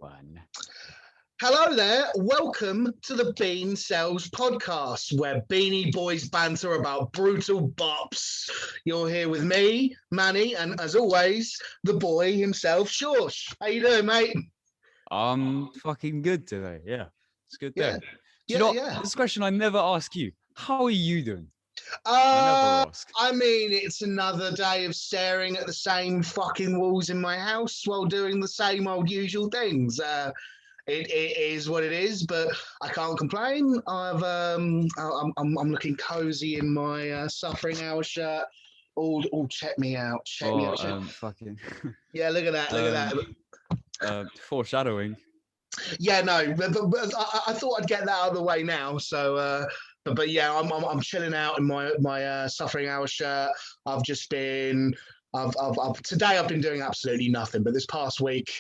one. Hello there. Welcome to the Bean Cells podcast, where Beanie Boys banter about brutal bops. You're here with me, Manny, and as always, the boy himself, Shorsh. How you doing, mate? I'm fucking good today. Yeah, it's a good day. Yeah. Do you know what? This question I never ask you. How are you doing? I never ask. I mean, it's another day of staring at the same fucking walls in my house while doing the same old usual things. It is what it is, but I can't complain. I'm looking cozy in my suffering hour shirt. All check me out. Check me out. Fucking. Yeah, look at that. Look at that. Foreshadowing. Yeah, no, but I thought I'd get that out of the way now. So, but yeah, I'm chilling out in my suffering hour shirt. I've just been, today I've been doing absolutely nothing. But this past week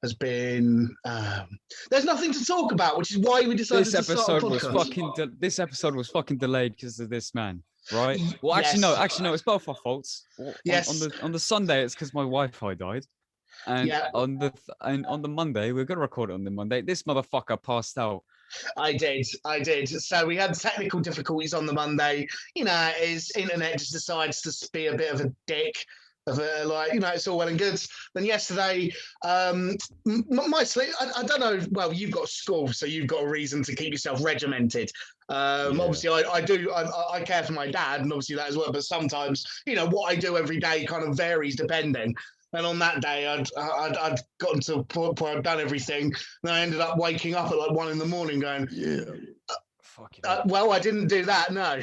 has been, there's nothing to talk about, which is why we decided This to start a episode this episode was fucking delayed because of this man, right? Well, Yes. actually no, it's both our faults. Yes. On the Sunday, it's because my Wi-Fi died. And Yeah. on the Monday, we're gonna record it on the Monday. This motherfucker passed out. I did. So we had technical difficulties on the Monday. You know, his internet just decides to be a bit of a dick. It's all well and good. Then yesterday, my sleep, I don't know. Well, you've got school, so you've got a reason to keep yourself regimented. Obviously, I care for my dad, and obviously that as well. But sometimes, what I do every day kind of varies depending. And on that day, I'd gotten to a point where I'd done everything. And I ended up waking up at like 1 a.m. going, well, I didn't do that, no.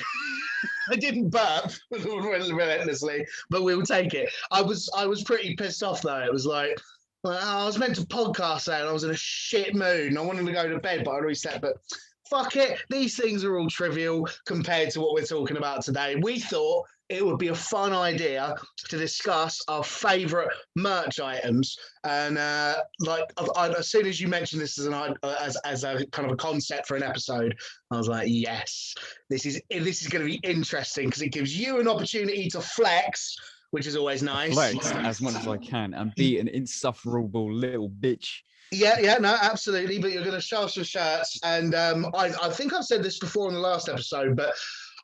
I didn't burp relentlessly, but we'll take it. I was pretty pissed off, though. It was like, I was meant to podcast there, and I was in a shit mood, and I wanted to go to bed, but I'd already slept. But fuck it. These things are all trivial compared to what we're talking about today. We thought it would be a fun idea to discuss our favourite merch items. And as soon as you mentioned this as a kind of a concept for an episode, I was like, yes, this is going to be interesting because it gives you an opportunity to flex, which is always nice. Flex as much as I can and be an insufferable little bitch. Yeah, no, absolutely. But you're going to show us some shirts. And I think I've said this before in the last episode, but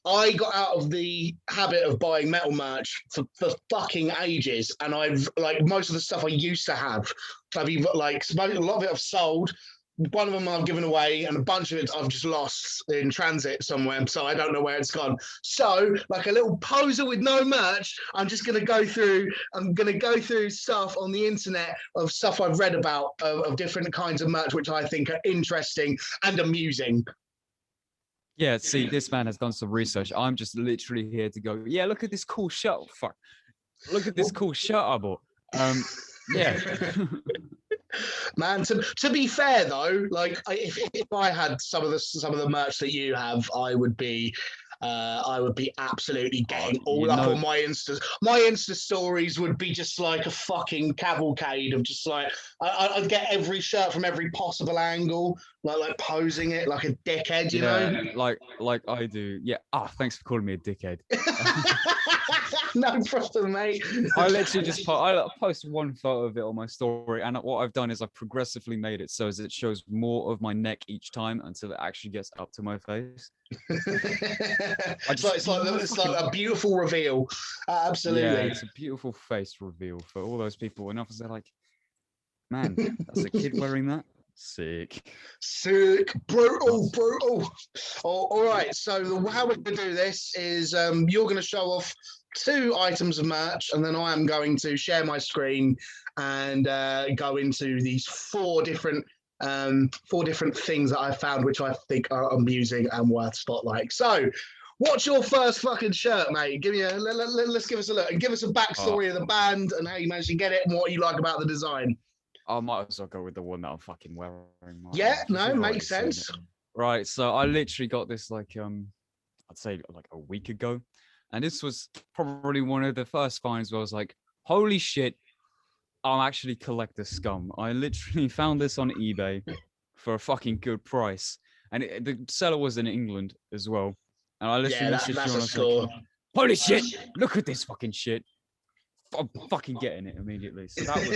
I got out of the habit of buying metal merch for fucking ages. And I've, most of the stuff I used to have, I've either, a lot of it I've sold. One of them I've given away, and a bunch of it I've just lost in transit somewhere, so I don't know where it's gone. So, like a little poser with no merch, I'm just going to go through. I'm going to go through stuff on the internet of stuff I've read about of different kinds of merch, which I think are interesting and amusing. Yeah, see, this man has done some research. I'm just literally here to go, yeah, look at this cool shirt. Oh, fuck. Look at this cool shirt I bought. Yeah. Man, to be fair though, if I had some of the merch that you have, I would be absolutely getting all up on my Insta. My Insta stories would be just like a fucking cavalcade of just like I'd get every shirt from every possible angle, like posing it like a dickhead, you know? Like I do. Yeah. Thanks for calling me a dickhead. No problem, mate. I literally just I post one photo of it on my story, and what I've done is I've progressively made it so as it shows more of my neck each time until it actually gets up to my face. It's like a beautiful reveal. Absolutely. Yeah, it's a beautiful face reveal for all those people. And obviously they're like, man, that's a kid wearing that? Sick. Brutal. All right, so how we're going to do this is you're going to show off 2 items of merch, and then I am going to share my screen and go into these 4 different things that I found, which I think are amusing and worth spotlight. So, what's your first fucking shirt, mate? Let's give us a look and give us a backstory of the band and how you managed to get it and what you like about the design. I might as well go with the one that I'm fucking wearing. Yeah, no, makes sense. Right, so I literally got this I'd say like a week ago, and this was probably one of the first finds where I was like, holy shit, I'm actually collector scum. I literally found this on eBay for a fucking good price, and the seller was in England as well. And I literally messaged you on score. Like, holy shit, look at this fucking shit. I'm fucking getting it immediately. So that was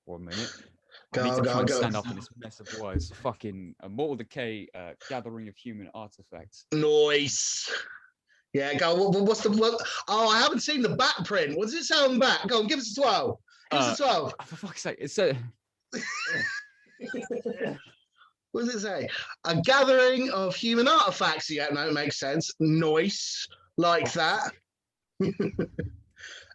1 minute. Go, I need to go, try and go. stand up in this mess of words. Fucking Mortal Decay, gathering of human artifacts. Noise. Yeah, go. What's the what? Oh, I haven't seen the back print. What does it say on the back? Go on, give us a 12. Give us a 12. For fuck's sake, it's a. What does it say? A gathering of human artifacts. Yeah, no, it makes sense. Noise, like that.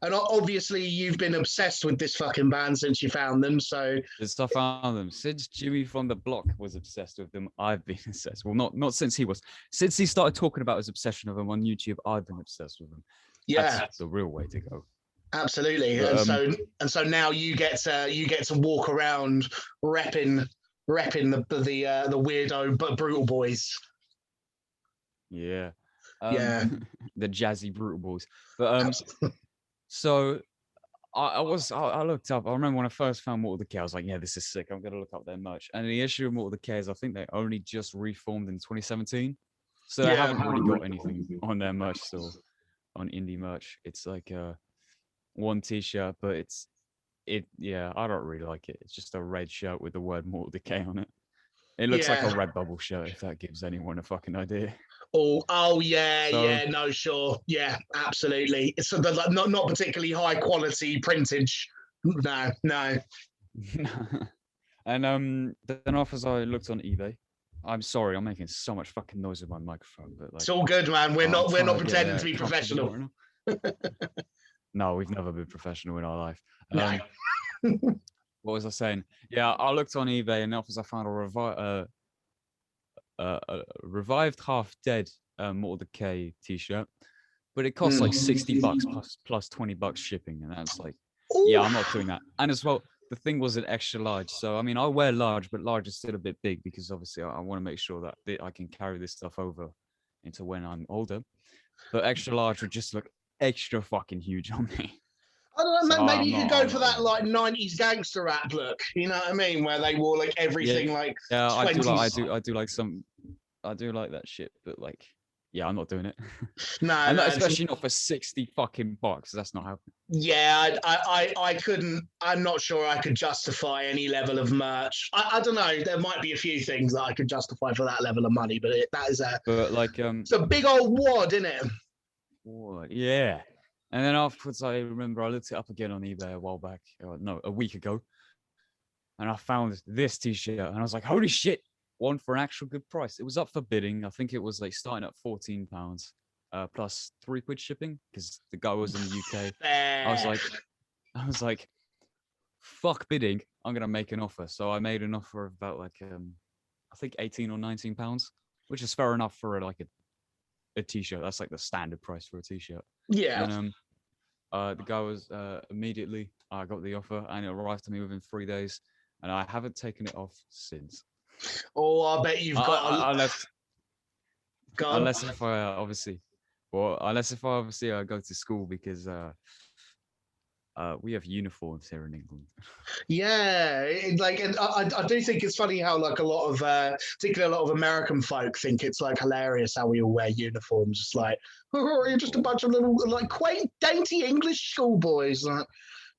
And obviously, you've been obsessed with this fucking band since you found them. So Since I found them, since Jimmy from the block was obsessed with them, I've been obsessed. Well, not since he was. Since he started talking about his obsession of them on YouTube, I've been obsessed with them. yeah, That's the real way to go. absolutely. But, and so now you get to walk around repping the weirdo but brutal boys. Yeah. Yeah. The jazzy brutal boys. But so I looked up. I remember when I first found Mortal Decay, I was like, yeah, this is sick. I'm gonna look up their merch. And the issue of Mortal Decay is I think they only just reformed in 2017. So they haven't really got anything on their merch store, on indie merch. It's like one t-shirt, but I don't really like it. It's just a red shirt with the word Mortal Decay on it. It looks like a Redbubble shirt, if that gives anyone a fucking idea. Oh yeah, yeah, no, sure, yeah, absolutely. It's like not particularly high quality printage. No. And then as I looked on eBay, I'm sorry, I'm making so much fucking noise with my microphone, but like, it's all good, man. We're not pretending to be professional. No, we've never been professional in our life. No. What was I saying? Yeah, I looked on eBay, and as I found a revived half dead Mortal Decay t-shirt, but it costs like $60 plus $20 shipping, and that's like, yeah, I'm not doing that. And as well, the thing was an extra large, so I mean, I wear large, but large is still a bit big because obviously I want to make sure that I can carry this stuff over into when I'm older. But extra large would just look extra fucking huge on me. I don't know, maybe you could go for that like 90s gangster rap look, you know what I mean? Where they wore like everything like 20s. I do like that shit, but like, yeah, I'm not doing it. No, especially not for $60 fucking bucks. That's not happening. Yeah, I couldn't. I'm not sure I could justify any level of merch. I don't know. There might be a few things that I could justify for that level of money, but it's a big old wad, isn't it? Wad, yeah. And then afterwards, I remember I looked it up again on eBay a week ago, and I found this t-shirt, and I was like, holy shit, one for an actual good price. It was up for bidding. I think it was like starting at £14, plus £3 shipping, because the guy was in the UK. I was like, fuck bidding. I'm gonna make an offer. So I made an offer of about like I think £18 or £19, which is fair enough for like a t-shirt. That's like the standard price for a t-shirt. Yeah. And the guy was immediately, I got the offer, and it arrived to me within 3 days, and I haven't taken it off since. Oh, I bet you've got. I left. Unless if I obviously go to school, because we have uniforms here in England. Yeah, and I do think it's funny how like a lot of, particularly a lot of American folk think it's like hilarious how we all wear uniforms. It's like, oh, you're just a bunch of little like quaint, dainty English schoolboys. Like,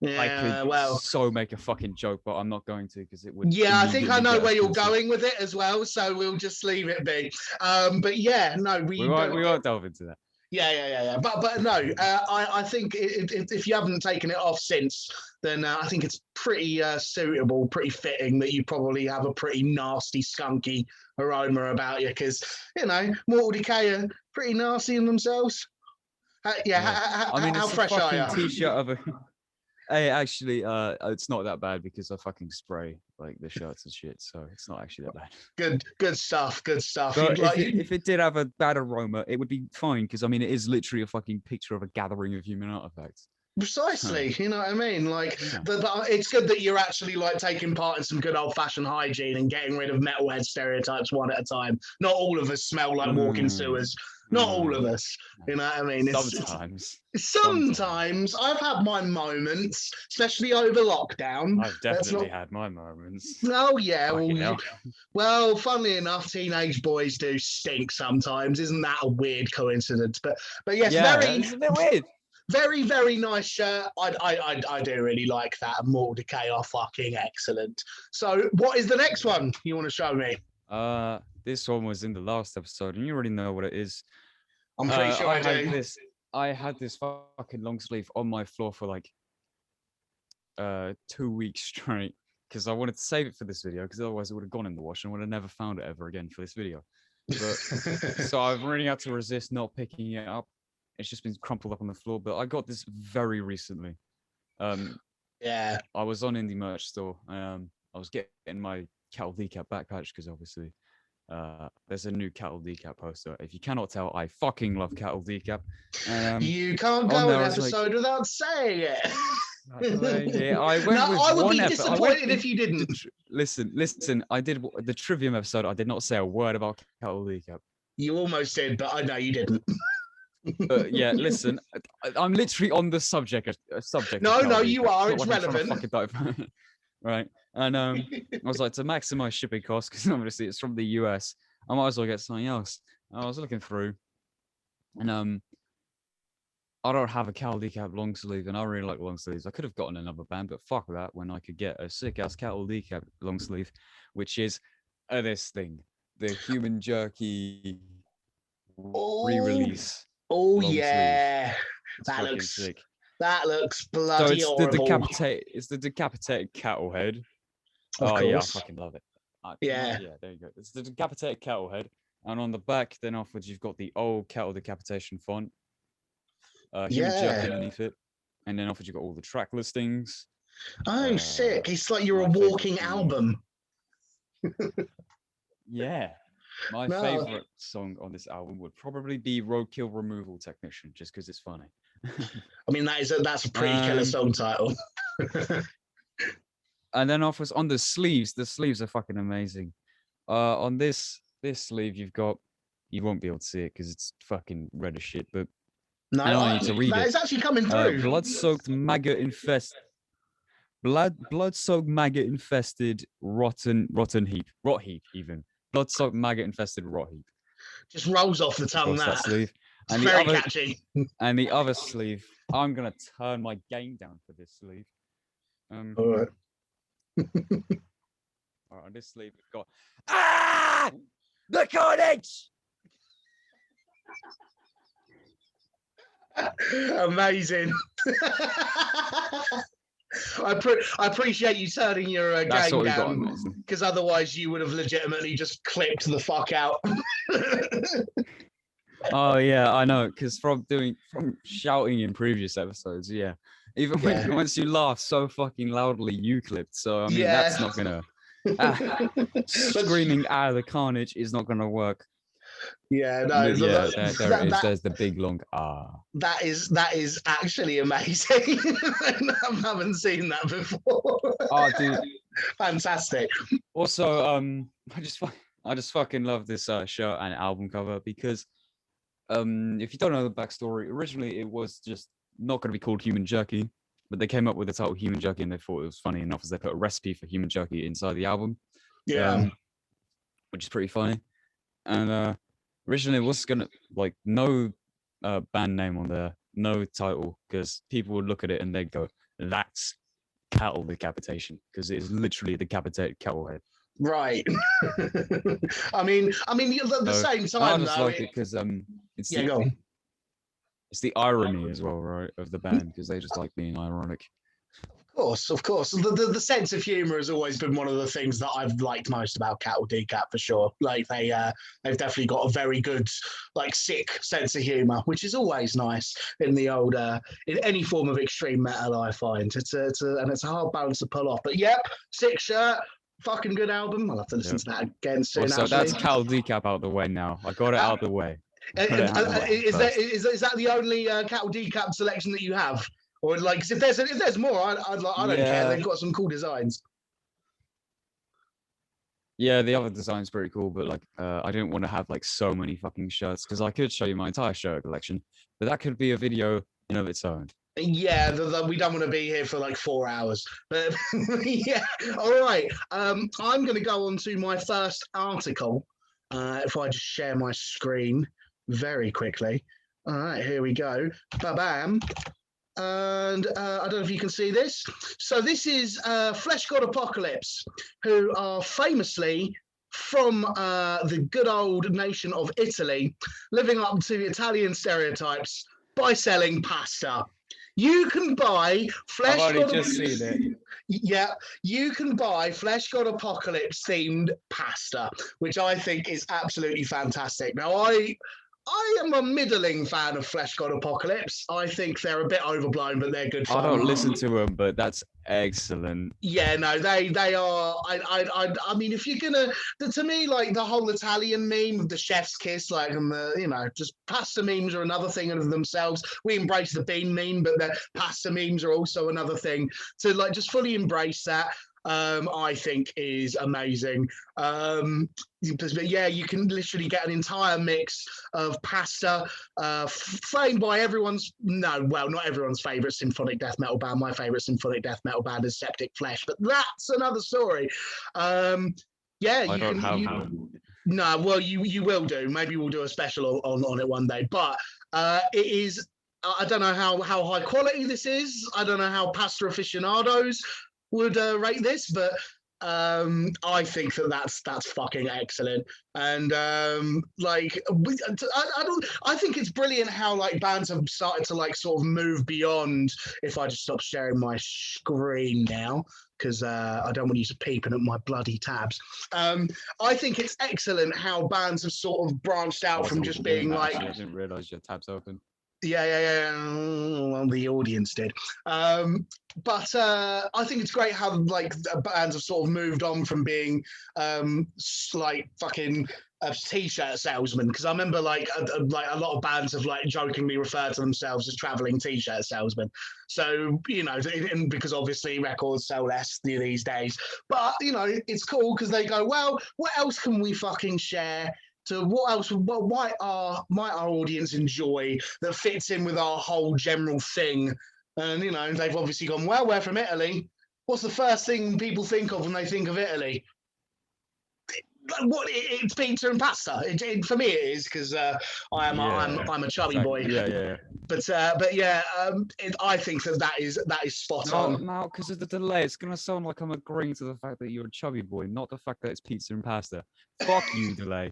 yeah, I could make a fucking joke, but I'm not going to, because it would. Yeah, I think I know where you're going with it as well, so we'll just leave it be. But yeah, no, we won't delve into that. Yeah. But no, I think if you haven't taken it off since, then I think it's pretty suitable, pretty fitting that you probably have a pretty nasty, skunky aroma about you, because Mortal Decay are pretty nasty in themselves. How fresh are you? T-shirt of a. Hey, actually, it's not that bad because I fucking spray like the shirts and shit, so it's not actually that bad. Good stuff. But if it did have a bad aroma, it would be fine, because I mean, it is literally a fucking picture of a gathering of human artifacts. Precisely, you know what I mean? Like, but it's good that you're actually like taking part in some good old-fashioned hygiene and getting rid of metalhead stereotypes one at a time. Not all of us smell like walking sewers. Not all of us, you know what I mean? Sometimes I've had my moments, especially over lockdown. I've definitely had my moments. Oh yeah, well, funnily enough, teenage boys do stink sometimes. Isn't that a weird coincidence? But yes, it's a bit weird. Very, very nice shirt. I do really like that. And Mortal Decay are fucking excellent. So, what is the next one you want to show me? This one was in the last episode, and you already know what it is. I'm pretty sure I do. I had this fucking long sleeve on my floor for like 2 weeks straight because I wanted to save it for this video because otherwise it would have gone in the wash and would have never found it ever again for this video. But so I've really had to resist not picking it up. It's just been crumpled up on the floor. But I got this very recently. Yeah. I was on Indie Merch Store. I was getting my cattle decap back patch because obviously there's a new cattle decap poster. If you cannot tell, I fucking love cattle decap. You can't go an episode without saying it. Yeah, I would be disappointed if you didn't. Listen. I did the Trivium episode. I did not say a word about cattle decap. You almost did, but I know you didn't. Yeah, listen. I'm literally on the subject. No, you are. It's relevant. Right, and I was like, to maximize shipping costs because obviously it's from the US. I might as well get something else. I was looking through, and I don't have a cattle decap long sleeve, and I really like long sleeves. I could have gotten another band, but fuck that. When I could get a sick ass cattle decap long sleeve, which is this thing, the Human Jerky re-release. Oh yeah, that looks bloody horrible. It's the decapitated cattle head. Of course. Yeah, I fucking love it. Yeah, there you go. It's the decapitated cattle head, and on the back, then afterwards, you've got the old cattle decapitation font. Human jerky underneath it, and then afterwards, you've got all the track listings. Oh, sick! It's like you're a walking album. Yeah. My favorite song on this album would probably be Roadkill Removal Technician, just because it's funny. I mean, that's a pretty killer song title. And then offers on the sleeves are fucking amazing. On this sleeve, you won't be able to see it because it's fucking red as shit, but no, I need to read it. It's actually coming through. Blood-soaked maggot infested rot heap even. Blood-soaked maggot-infested rot heap. Just rolls off the tongue, that sleeve. And it's very catchy. And the other sleeve, I'm going to turn my gain down for this sleeve. All right. All right, on this sleeve, we've got... The Carnage! Amazing. I appreciate you turning your game down, because otherwise you would have legitimately just clipped the fuck out. Oh yeah, I know, because from shouting in previous episodes, yeah. Once you laugh so fucking loudly, you clipped. So I mean, that's not gonna screaming the carnage is not gonna work. Yeah, no. Yeah, there it is. There's the big long That is actually amazing. I haven't seen that before. Oh, dude, fantastic. Also, I just fucking love this shirt and album cover because, if you don't know the backstory, originally it was just not going to be called Human Jerky, but they came up with the title Human Jerky and they thought it was funny enough as they put a recipe for human jerky inside the album. Yeah, which is pretty funny. And originally it was gonna no band name on there, no title, because people would look at it and they'd go, "That's cattle decapitation," because it is literally a decapitated cattle head. Right. I mean, at the same time, I just like it because it's the irony as well, right, of the band, because they just like being ironic. Of course. The sense of humor has always been one of the things that I've liked most about Cattle Decap, for sure. Like they've definitely got a very good, sick sense of humor, which is always nice in the old in any form of extreme metal. I find it's a hard balance to pull off. But yep, sick shirt, fucking good album. I'll have to listen to that again soon. So that's Cattle Decap out of the way now. I got it out of the way. Is that the only Cattle Decap selection that you have? Or if there's more, I don't care. They've got some cool designs. Yeah, the other design's pretty cool, but I didn't want to have so many fucking shirts because I could show you my entire shirt collection, but that could be a video in of its own. Yeah, we don't want to be here for 4 hours. But yeah, all right. I'm going to go on to my first article. If I just share my screen very quickly. All right, here we go. Ba-bam. And I don't know if you can see this. So this is Flesh God Apocalypse, who are famously from the good old nation of Italy, living up to Italian stereotypes by selling pasta. You can buy Flesh I've only God. just seen it. Yeah, you can buy Flesh God Apocalypse themed pasta, which I think is absolutely fantastic. Now, I am a middling fan of Flesh God Apocalypse. I think they're a bit overblown, but they're good I fun. don't listen to them, but that's excellent. Yeah, no, they are. I mean, if you're gonna, to me, like the whole Italian meme of the chef's kiss, like, and the, just pasta memes are another thing of themselves. We embrace the bean meme, but the pasta memes are also another thing. To like just fully embrace that, I think is amazing. But yeah, you can literally get an entire mix of pasta, framed by not everyone's favorite symphonic death metal band. My favorite symphonic death metal band is Septic Flesh, but that's another story. Yeah, I you don't can. have them. No, well, you will do. Maybe we'll do a special on it one day. But it is. I don't know how high quality this is. I don't know how pasta aficionados would rate this, but I think that's fucking excellent. And I don't. I think it's brilliant how like bands have started to like sort of move beyond. If I just stop sharing my screen now, because I don't want you to peeping at my bloody tabs. I think it's excellent how bands have sort of branched out from just being like. I didn't realize your tab's open. Yeah. Well, the audience did. But I think it's great how like bands have sort of moved on from being like fucking t-shirt salesman, because I remember like a lot of bands have like jokingly referred to themselves as traveling t-shirt salesmen. So and because obviously records sell less these days, but it's cool because they go, well, what else can we fucking share? To what else might our audience enjoy that fits in with our whole general thing? And they've obviously gone, well, we're from Italy. What's the first thing people think of when they think of Italy? It's pizza and pasta. For me, it is because I'm a chubby boy. Yeah. But yeah, I think that is spot on. No, because of the delay, it's gonna sound like I'm agreeing to the fact that you're a chubby boy, not the fact that it's pizza and pasta. Fuck you, delay.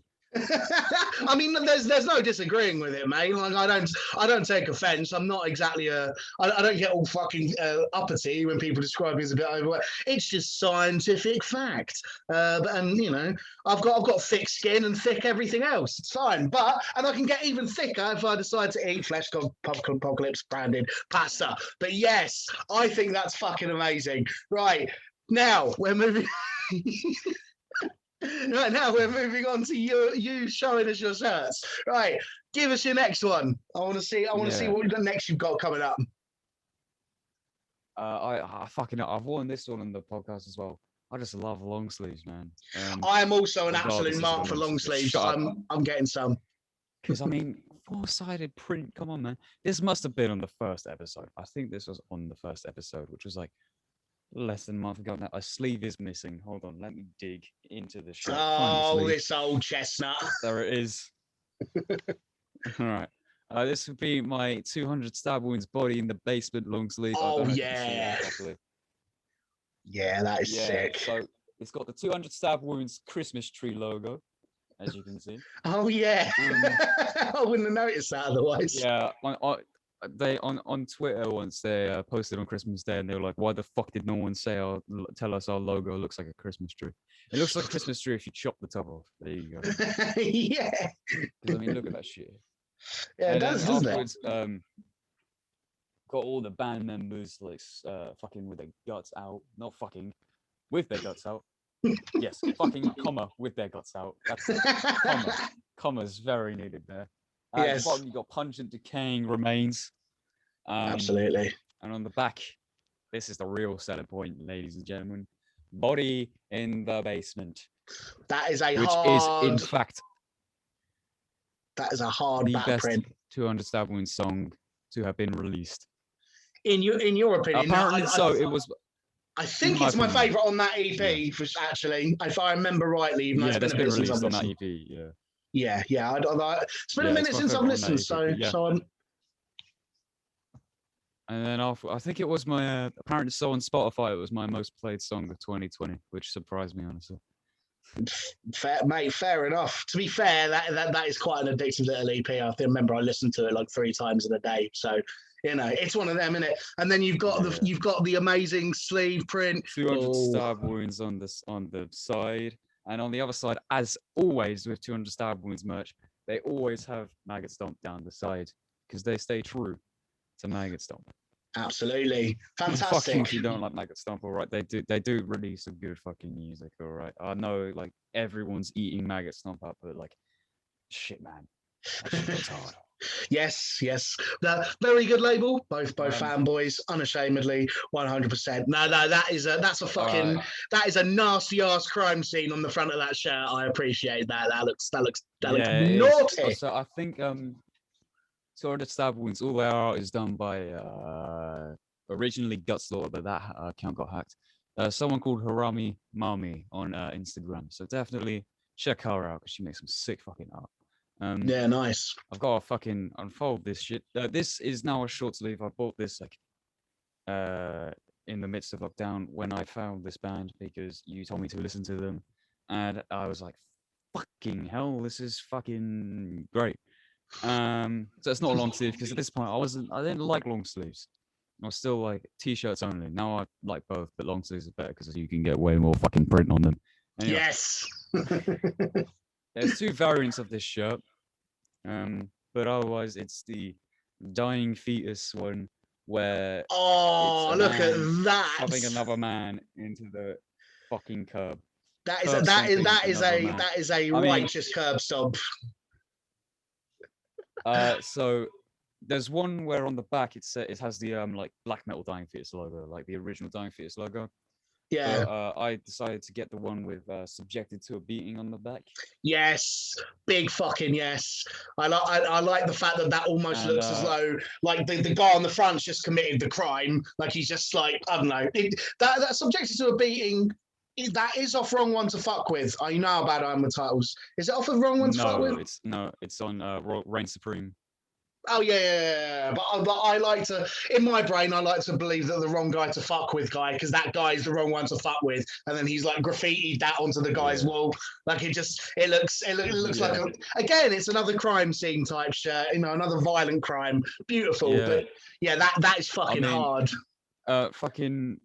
I mean, there's no disagreeing with it, mate. Like I don't take offense. I'm not exactly I don't get all fucking uppity when people describe me as a bit overweight. It's just scientific fact. And I've got thick skin and thick everything else. It's fine. And I can get even thicker if I decide to eat Flesh God Apocalypse branded pasta. But yes, I think that's fucking amazing. Right now we're moving. Right now we're moving on to you showing us your shirts. Right, give us your next one. I want to see what next you've got coming up. I've worn this one on the podcast as well. I just love long sleeves, man. I am also an absolute mark for long sleeves. I'm getting some. Because I mean, 4-sided print. Come on, man. This must have been on the first episode. I think this was on the first episode, which was like less than a month ago now. A sleeve is missing. Hold on, let me dig into the shirt. Oh, this old chestnut. There it is. All right. This would be my 200 stab wounds body in the basement long sleeve. Oh yeah. Yeah, that is sick. So it's got the 200 stab wounds Christmas tree logo, as you can see. Oh yeah. I wouldn't have noticed that otherwise. Yeah. They on Twitter once they posted on Christmas Day and they were like, why the fuck did no one tell us our logo looks like a Christmas tree? It looks like a Christmas tree if you chop the top off. There you go. Yeah. Because I mean, look at that shit. Yeah, it does, doesn't it? Got all the band members like fucking with their guts out. Not fucking with their guts out. Yes, fucking comma with their guts out. That's comma. Comma's very needed there. Yes. At the bottom, you got pungent decaying remains. Absolutely. And on the back, this is the real selling point, ladies and gentlemen. Body in the basement. That is a which hard... is in fact that is a hard the back best print. 200 Stab Wounds song to have been released. In your opinion? Apparently it was. I think it's my favourite on that EP, actually, if I remember rightly. Yeah, that's been released on that EP, yeah. Yeah, it's been a Yeah, it's minute my since I've favorite on that listened, EP. But yeah, so I'm. and then I think it was my apparently so on Spotify it was my most played song of 2020, which surprised me honestly. Fair, mate, fair enough. To be fair, that is quite an addictive little EP. I remember I listened to it like 3 times in a day. So it's one of them, innit? And then you've got Yeah. the amazing sleeve print. 200 Oh, stab wounds on the side, and on the other side, as always with 200 stab wounds merch, they always have maggot stomp down the side because they stay true to maggot stomp. absolutely Fuck you fantastic. if you don't like maggot stomp, all right? They do release some good fucking music, all right? I know like everyone's eating maggot stomp up, but like shit, man, that shit goes hard. Yes, the very good label. Both Um, fanboys, unashamedly, 100%. No, that's a all right. fucking that is a nasty ass crime scene on the front of that shirt. I appreciate that. That looks Yeah, it is. naughty. Also, I think Sword of Stab Wounds, all their art is done by originally Gutslaughter, but that account got hacked. Someone called Harami Mami on Instagram. So definitely check her out because she makes some sick fucking art. Yeah, nice. I've got to fucking unfold this shit. This is now a short sleeve. I bought this like in the midst of lockdown when I found this band because you told me to listen to them, and I was like, "Fucking hell, this is fucking great." So it's not a long sleeve because at this point I didn't like long sleeves. I was still like t-shirts only. Now I like both, but long sleeves are better because you can get way more fucking print on them. Anyway, Yes. there's 2 variants of this shirt. But otherwise it's the dying fetus one where it's Oh, a look at man that. shoving another man into the fucking curb. That is Curb that is stomping that is another a man. that is a I mean, righteous curb stomp. so there's one where on the back it has the like black metal dying fetus logo, like the original dying fetus logo. Yeah. But I decided to get the one with subjected to a beating on the back. Yes, big fucking yes. I like the fact that almost And looks as though like the guy on the front's just committed the crime. Like he's just like I don't know. That subjected to a beating. That is off wrong one to fuck with. I know how bad I am with titles. Is it off the wrong one to fuck with? it's on Reign Supreme. Oh yeah. But I like to, in my brain, I like to believe that the wrong guy to fuck with guy, because that guy is the wrong one to fuck with, and then he's like graffitied that onto the guy's wall. Like it looks like again, it's another crime scene type shirt. Another violent crime. Beautiful, but yeah, that is fucking hard. Fucking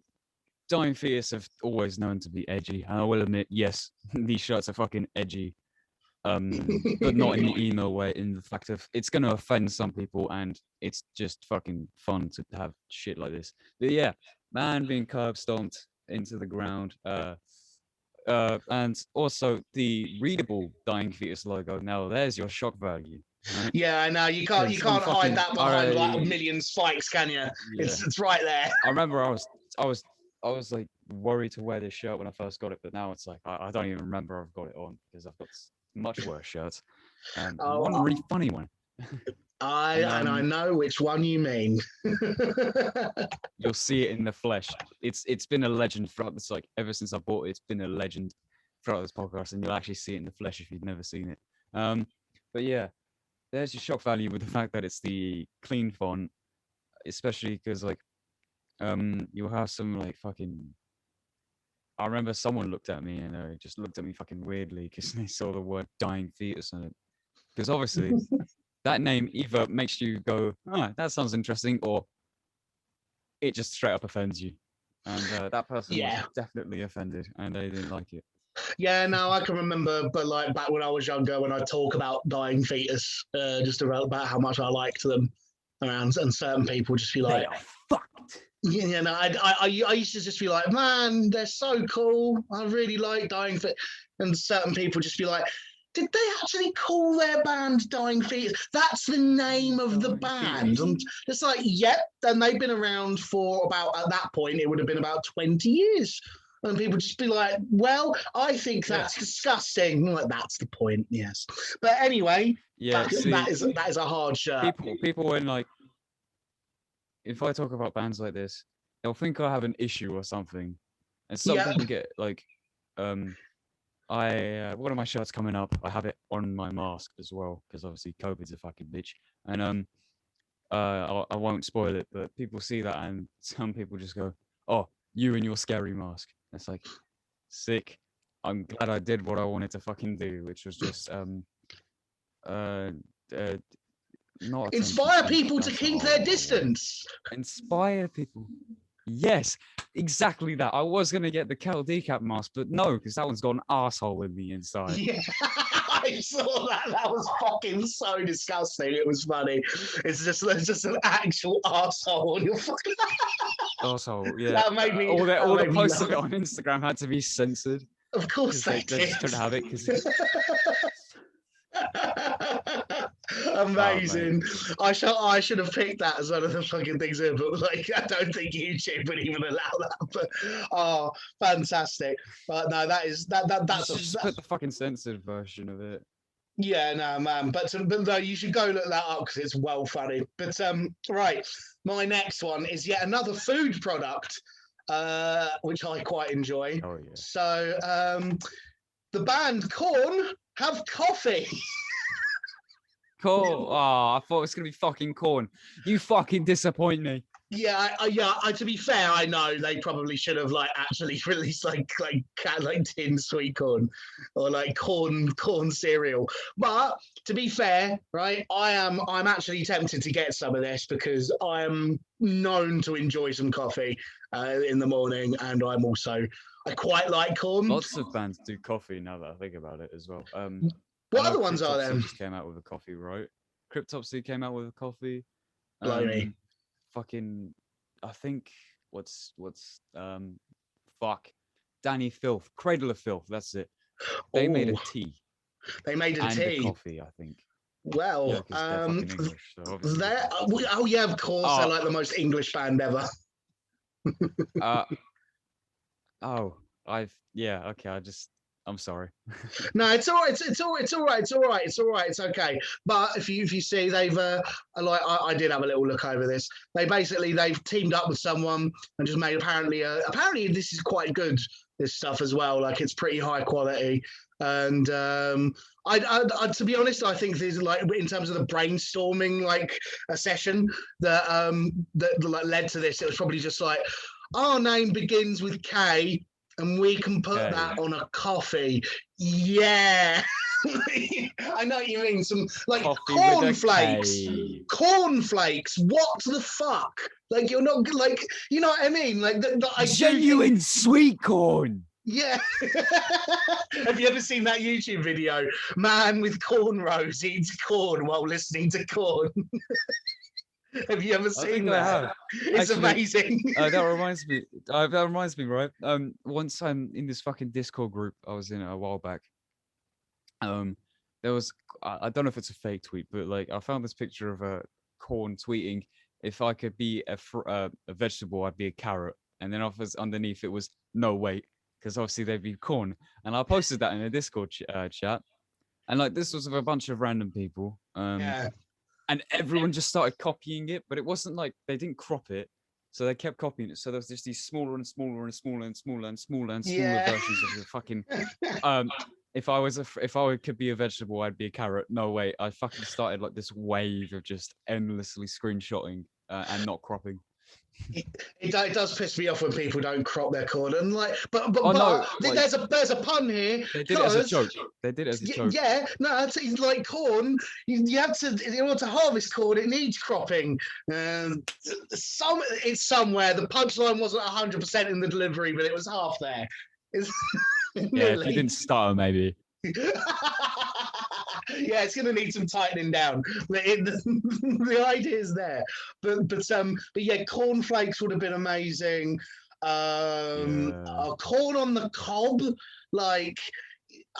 Dying Fetus have always known to be edgy, and I will admit, yes, these shirts are fucking edgy. But not in the emo way, in the fact of it's going to offend some people and it's just fucking fun to have shit like this. But yeah, man being curb stomped into the ground. And also the readable Dying Fetus logo. Now there's your shock value. Right? Yeah, I know. You can't hide that behind like a million spikes, can you? Yeah. It's right there. I remember I was like worried to wear this shirt when I first got it, but now it's like I don't even remember I've got it on because I've got much worse shirts. One really funny one. I know which one you mean. You'll see it in the flesh. It's been a legend throughout this, like ever since I bought it. It's been a legend throughout this podcast, and you'll actually see it in the flesh if you've never seen it. But yeah, there's your shock value with the fact that it's the clean font, especially because like you'll have some like fucking. I remember someone looked at me and just looked at me fucking weirdly because they saw the word dying fetus on it. Because obviously that name either makes you go, "Oh, that sounds interesting," or it just straight up offends you. And that person was definitely offended, and they didn't like it. Yeah, no, I can remember, but like back when I was younger, when I talk about dying fetus, just about how much I liked them around, and certain people just be like, "They are fucked." Yeah, no, I used to just be like, man, they're so cool. I really like Dying Fetus, and certain people just be like, did they actually call their band Dying Fetus? That's the name of the band. And it's like, yep. And they've been around for about, at that point, it would have been about 20 years. And people just be like, well, I think that's disgusting. Like, that's the point, yes. But anyway, that is a hard shirt. People when like, if I talk about bands like this, they'll think I have an issue or something. And some people get like one of my shirts coming up. I have it on my mask as well because obviously COVID's a fucking bitch. And I won't spoil it, but people see that and some people just go, "Oh, you and your scary mask." It's like sick. I'm glad I did what I wanted to fucking do, which was just uh, uh not attention Inspire seek. people to That's not keep what their I want. distance. Inspire people. Yes, exactly that. I was gonna get the Cal Decap mask, but no, because that one's got an asshole with me inside. Yeah, I saw that. That was fucking so disgusting. It was funny. It's just an actual asshole on your fucking. Asshole, yeah. That made me. All That the made me posts of it laugh. on Instagram had to be censored Of course because they they did. just couldn't have it. Because oh mate, Amazing. I should have picked that as one of the fucking things here, but like I don't think YouTube would even allow that. But oh, fantastic. But no, that's just put the fucking censored version of it. yeah, no man. But no, you should go look that up because it's well funny. But right, my next one is yet another food product, which I quite enjoy. Oh yeah. So the band Corn have coffee. Cool. Oh, I thought it was gonna be fucking corn. You fucking disappoint me. Yeah, to be fair, I know they probably should have like actually released like tin sweet corn or like corn cereal. But to be fair, right, I'm actually tempted to get some of this because I am known to enjoy some coffee in the morning, and I quite like corn. Lots of bands do coffee now that I think about it as well. What other ones are there? Just came out with a coffee, right? Cryptopsy came out with a coffee. Blimey. Fucking, I think fuck, Danny Filth, Cradle of Filth. That's it. They made a tea. They made a tea. A coffee, I think. Well, yeah, they're fucking English, so oh yeah, of course, they're like the most English band ever. I'm sorry. No, it's all right. It's all right. It's okay. But if you see, they've I did have a little look over this. They've teamed up with someone and just made apparently this is quite good. This stuff as well. Like it's pretty high quality. And I to be honest, I think there's like in terms of the brainstorming, like a session that like led to this. It was probably just like our name begins with K. And we can put that on a coffee. Yeah. I know what you mean. Some like cornflakes. Cornflakes. What the fuck? Like you're not like, you know what I mean? Like genuine sweet corn. Yeah. Have you ever seen that YouTube video? Man with cornrows eats corn while listening to Corn. Have you ever seen that? I have. It's actually amazing. That reminds me, right? Once I'm in this fucking Discord group I was in a while back. There was I don't know if it's a fake tweet, but like I found this picture of a corn tweeting, "If I could be a vegetable, I'd be a carrot." And then underneath it was no wait, because obviously they'd be corn. And I posted that in a Discord chat, and like this was with a bunch of random people. Yeah. And everyone just started copying it, but it wasn't like they didn't crop it, so they kept copying it. So there was just these smaller and smaller and smaller and smaller and smaller and smaller versions of the fucking. If I could be a vegetable, I'd be a carrot. No way, I fucking started like this wave of just endlessly screenshotting and not cropping. It does piss me off when people don't crop their corn and like, but there's a pun here. They did it as a joke. Yeah, no, it's like corn. You have to, in order to harvest corn, it needs cropping. It's somewhere. The punchline wasn't 100% in the delivery, but it was half there. Yeah, if you didn't stutter, maybe. Yeah, it's going to need some tightening down. The idea is there, but yeah, cornflakes would have been amazing. Corn on the cob, like,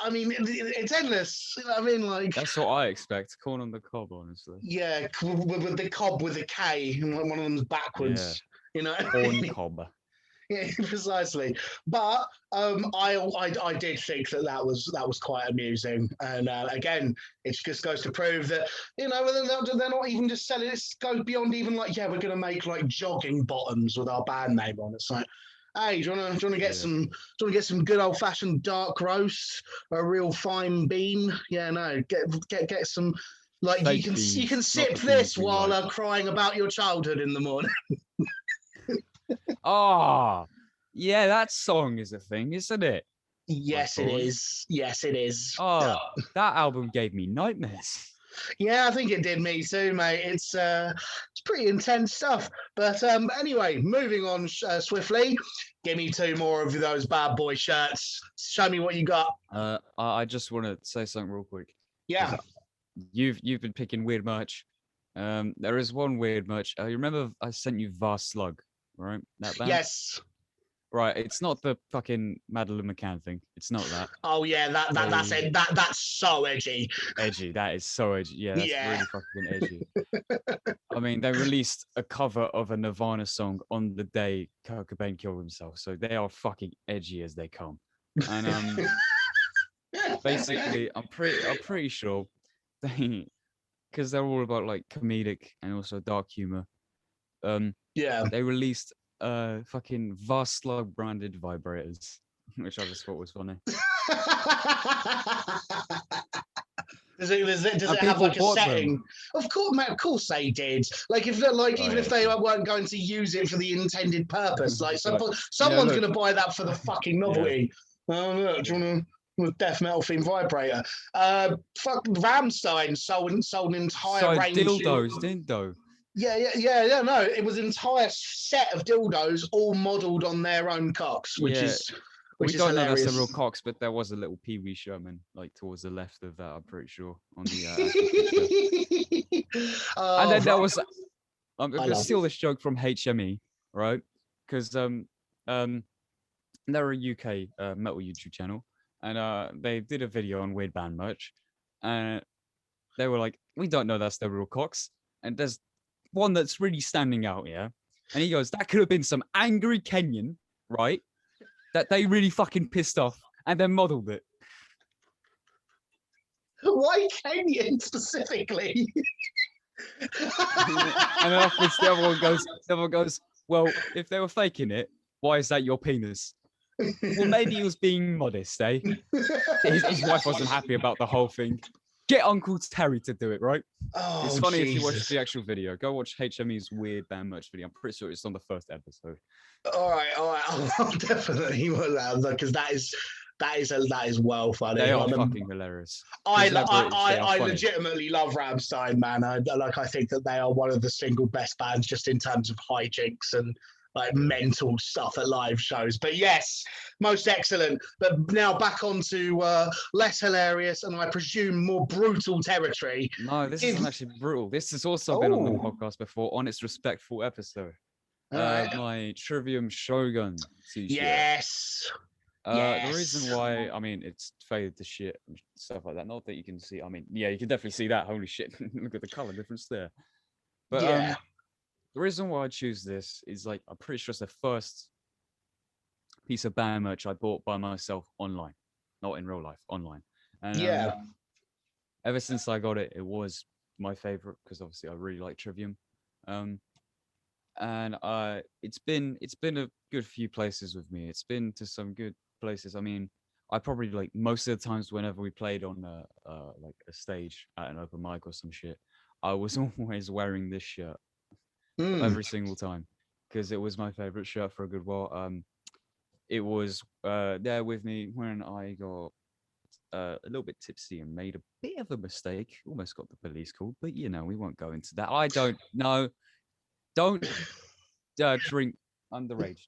I mean, it's endless. You know what I mean? Like that's what I expect. Corn on the cob, honestly. Yeah, with the cob with a K, and one of them's backwards. Yeah. You know, corn cob. Yeah, precisely. But I did think that was quite amusing, and again, it just goes to prove that they're not even just selling. It goes beyond even like, yeah, we're going to make like jogging bottoms with our band name on. It's like, Hey, do you wanna get Yeah. some good old fashioned dark roast, a real fine bean? Yeah, no, get some. Like Fake you can beans, not sip the beans this we while like. crying about your childhood in the morning. Ah, yeah, that song is a thing, isn't it? My Yes, it God. is. Yes, it is. Oh, that album gave me nightmares. Yeah, I think it did me too, mate. It's pretty intense stuff. But anyway, moving on swiftly. Give me two more of those bad boy shirts. Show me what you got. I just want to say something real quick. Yeah. You've been picking weird merch. There is one weird merch. You remember I sent you Vast Slug, right? That band. Yes. Right. It's not the fucking Madeline McCann thing. It's not that. Oh yeah, that's it. That's so edgy. Edgy. That is so edgy. Yeah, that's Yeah. really fucking edgy. I mean, they released a cover of a Nirvana song on the day Kurt Cobain killed himself, so they are fucking edgy as they come. And basically, I'm pretty sure they, because they're all about like comedic and also dark humor. Yeah. They released fucking Vast Slug branded vibrators, which I just thought was funny. Does And it have people like a bought them. setting? Of course, mate. Of course they did. Like if they're like, Oh even yeah, if they true. weren't going to use it for the intended purpose, like Like, yeah, someone's look, going to buy that for the fucking yeah, novelty. Oh look, do yeah. you want a death metal themed vibrator? Fuck, Ramstein sold an entire So range. dildos, dildo. Yeah. No, it was an entire set of dildos, all modelled on their own cocks, Yeah, we which is don't know that's the hilarious. real Cox, but there was a little Pee Wee Sherman like towards the left of that. I'm pretty sure on the actual picture. And Oh, then there was I'm I gonna love. steal this joke from HME, right? Because um they're a UK metal YouTube channel, and they did a video on weird band merch, and they were like, "We don't know that's the real Cox," and there's one that's really standing out, yeah. And he goes, "That could have been some angry Kenyan, right? That they really fucking pissed off, and then modelled it." Why Kenyan specifically? And then afterwards, the other one goes, "Well, if they were faking it, why is that your penis?" Well, maybe he was being modest, eh? His wife wasn't happy about the whole thing. Get Uncle Terry to do it, right? It's Oh, funny if you watch Jesus. the actual video. Go watch HME's weird band merch video. I'm pretty sure it's on the first episode. All right. I'll definitely will that because that is well funny. They are Like, fucking hilarious. Because they're British, they are I funny. legitimately love Ramstein, man. I think that they are one of the single best bands just in terms of hijinks and like mental stuff at live shows. But yes, most excellent. But now back onto less hilarious and I presume more brutal territory. No, this isn't actually brutal. This has also been on the Oh, podcast before on its respectful episode. all right. My Trivium Shogun t-shirt. Yes. The reason why, I mean, it's faded to shit and stuff like that. Not that you can see. I mean, yeah, you can definitely see that. Holy shit! Look at the color difference there. But Yeah. the reason why I choose this is like I'm pretty sure it's the first piece of band merch I bought by myself online, not in real life, online. And Yeah. ever since I got it, it was my favorite because obviously I really like Trivium. Um, and it's been a good few places with me. It's been to some good places. I mean, I probably like most of the times whenever we played on like a stage at an open mic or some shit, I was always wearing this shirt Mm. every single time because it was my favorite shirt for a good while. It was there with me when I got a little bit tipsy and made a bit of a mistake. Almost got the police called, but you know we won't go into that. I don't know. Don't drink underaged.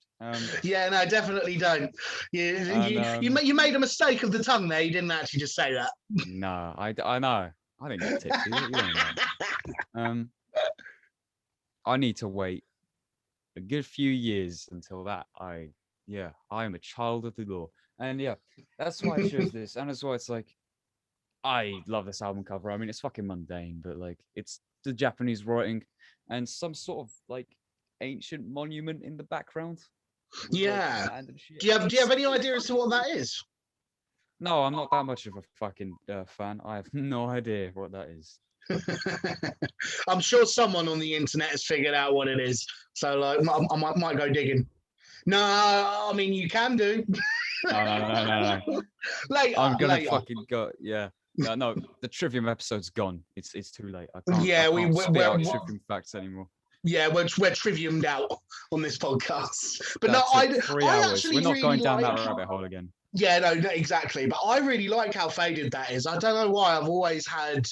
Yeah, no, definitely don't. And You made a mistake of the tongue there. You didn't actually just say that. no, I know. I didn't get tipsy. What are you on about? I need to wait a good few years until that. I am a child of the law, and yeah, that's why I chose this, and that's why it's like I love this album cover. I mean, it's fucking mundane, but like it's the Japanese writing and some sort of like ancient monument in the background with like Yeah. sand and shit. Do you have any idea as to what that is? No, I'm not that much of a fucking fan. I have no idea what that is. I'm sure someone on the internet has figured out what it is. So like, I might go digging. No, I mean you can do. No. Later, I'm gonna later. fucking go. Yeah. No, the Trivium episode's gone. It's too late. I Yeah, can't spit out Trivium facts anymore. Yeah, we're triviumed out on this podcast. But That no, took 3 I hours. actually We're not really going down like. that rabbit hole again. Yeah, no, exactly. But I really like how faded that is. I don't know why. I've always had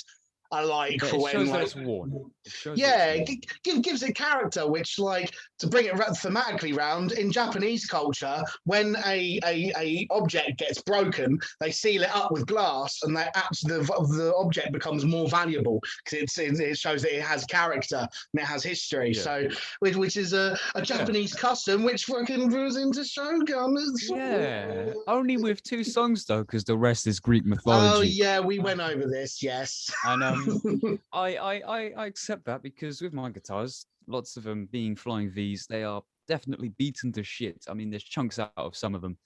a like Yeah, for it when shows like that it's worn. It shows yeah, it's it gives it character. Which like to bring it thematically round in Japanese culture, when a object gets broken, they seal it up with glass, and the object becomes more valuable because it shows that it has character and it has history. Yeah. So which is a Japanese custom which fucking rules into Shogun. Yeah, only with 2 songs though, because the rest is Greek Oh mythology. yeah, we went over this. Yes. And I accept that because with my guitars, lots of them being flying V's, they are definitely beaten to shit. I mean, there's chunks out of some of them.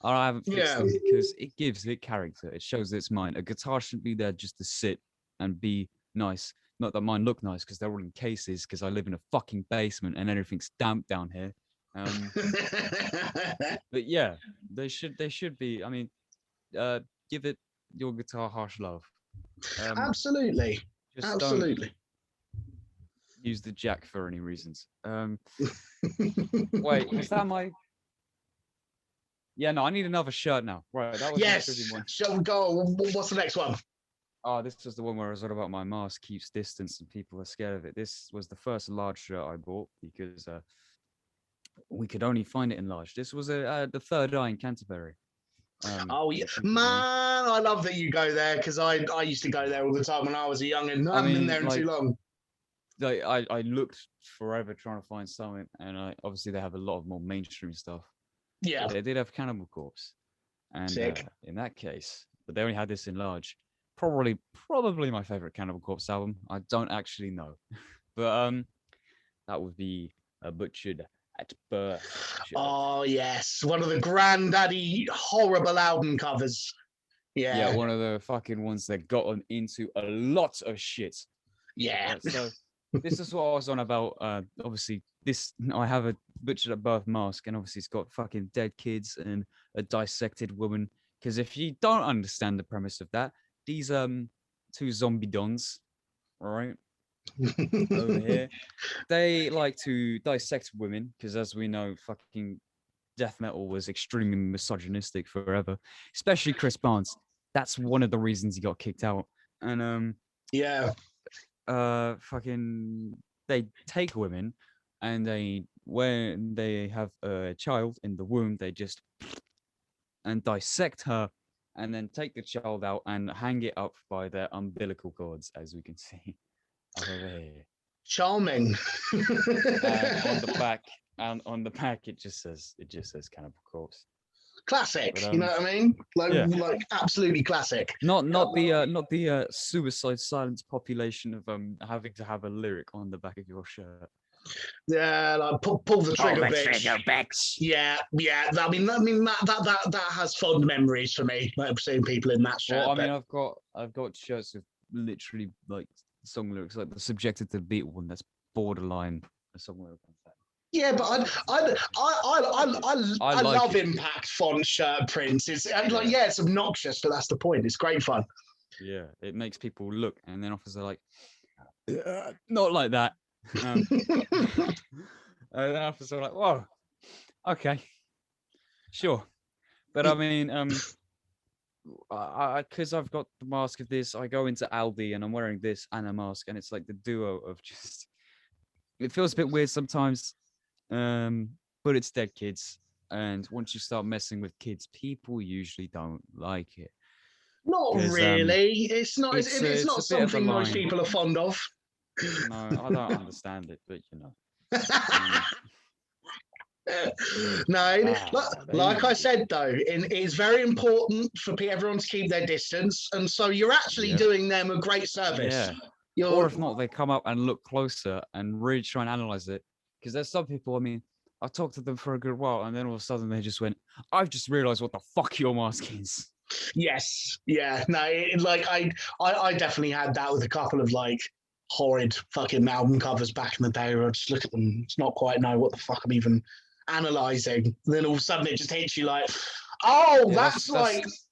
I haven't fixed Yeah. them because it gives it character. It shows it's mine. A guitar shouldn't be there just to sit and be nice. Not that mine look nice because they're all in cases because I live in a fucking basement and everything's damp down here. But yeah, they should be. I mean, give it your guitar harsh love. Absolutely. Just Absolutely. don't use the jack for any reasons. Wait, is that my? Yeah, no, I need another shirt now. Right, that was yes. my trivium one. Shall we go? What's the next one? Oh, this was the one where I was on about my mask keeps distance and people are scared of it. This was the first large shirt I bought because we could only find it in large. This was the Third Eye in Canterbury. Oh yeah, man! I love that you go there because I used to go there all the time when I was a young and I haven't been there in too long. Like I looked forever trying to find something, and obviously they have a lot of more mainstream stuff. Yeah, they did have Cannibal Corpse, and in that case, but they only had this in large. Probably my favorite Cannibal Corpse album. I don't actually know, but that would be Butchered at Birth. Oh yes, one of the granddaddy horrible album covers. Yeah, one of the fucking ones that got into a lot of shit. Yeah. Right, so this is what I was on about. Obviously, I have a Butchered at Birth mask, and obviously it's got fucking dead kids and a dissected woman. Because if you don't understand the premise of that, these 2 zombie dons, all right, over here, they like to dissect women because, as we know, fucking death metal was extremely misogynistic forever, especially Chris Barnes. That's one of the reasons he got kicked out. And yeah, fucking they take women, and when they have a child in the womb, they just and dissect her, and then take the child out and hang it up by their umbilical cords, as we can see over here. Charming. And on the back, it just says Cannibal Corpse. Classic, but, you know what I mean? Like absolutely classic. Not the suicide silence population of having to have a lyric on the back of your shirt. Yeah, like pull the trigger, bitch. Yeah. I mean that has fond memories for me. Like seeing people in that shirt. Well, I mean, I've got shirts with literally like song lyrics, like the Subjected to the Beat one. That's borderline a song lyric. Yeah, but I love Impact font shirt prints. It's like it's obnoxious, but that's the point. It's great fun. Yeah, it makes people look, and then offers are like, not like that. And then offers are like, whoa, okay, sure. But I mean, because I've got the mask of this, I go into Aldi and I'm wearing this and a mask, and it's like the duo of just. It feels a bit weird sometimes. But it's dead kids, and once you start messing with kids, people usually don't like it. Not really. It's not. It's not something most people are fond of. No, I don't understand it, but you know. No, like I said though, it's very important for everyone to keep their distance, and so you're actually doing them a great service. Yeah. Or if not, they come up and look closer and really try and analyze it. Because there's some people, I mean, I talked to them for a good while, and then all of a sudden they just went, I've just realized what the fuck your mask is. Yes. Yeah. No, I definitely had that with a couple of like horrid fucking album covers back in the day where I just look at them, it's not quite know what the fuck I'm even analysing. And then all of a sudden it just hits you like, oh, Yeah,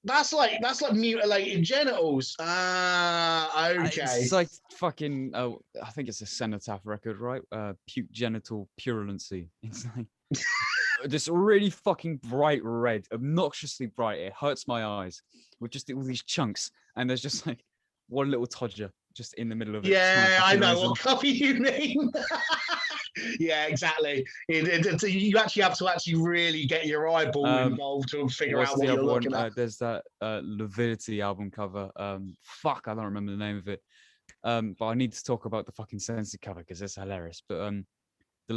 that's like mutilated genitals. Ah, okay. it's like fucking. Oh, I think it's a Cenotaph record, right? Puke genital purulency. It's like this really fucking bright red, obnoxiously bright. It hurts my eyes with just all these chunks, and there's just like one little todger just in the middle of it. Yeah, I know noise what copy you mean. Yeah, exactly. You actually have to actually really get your eyeball involved to figure What's out the what you're other one? looking at. There's that Leviticity album cover. Fuck, I don't remember the name of it. But I need to talk about the fucking Sensitive cover because it's hilarious. But the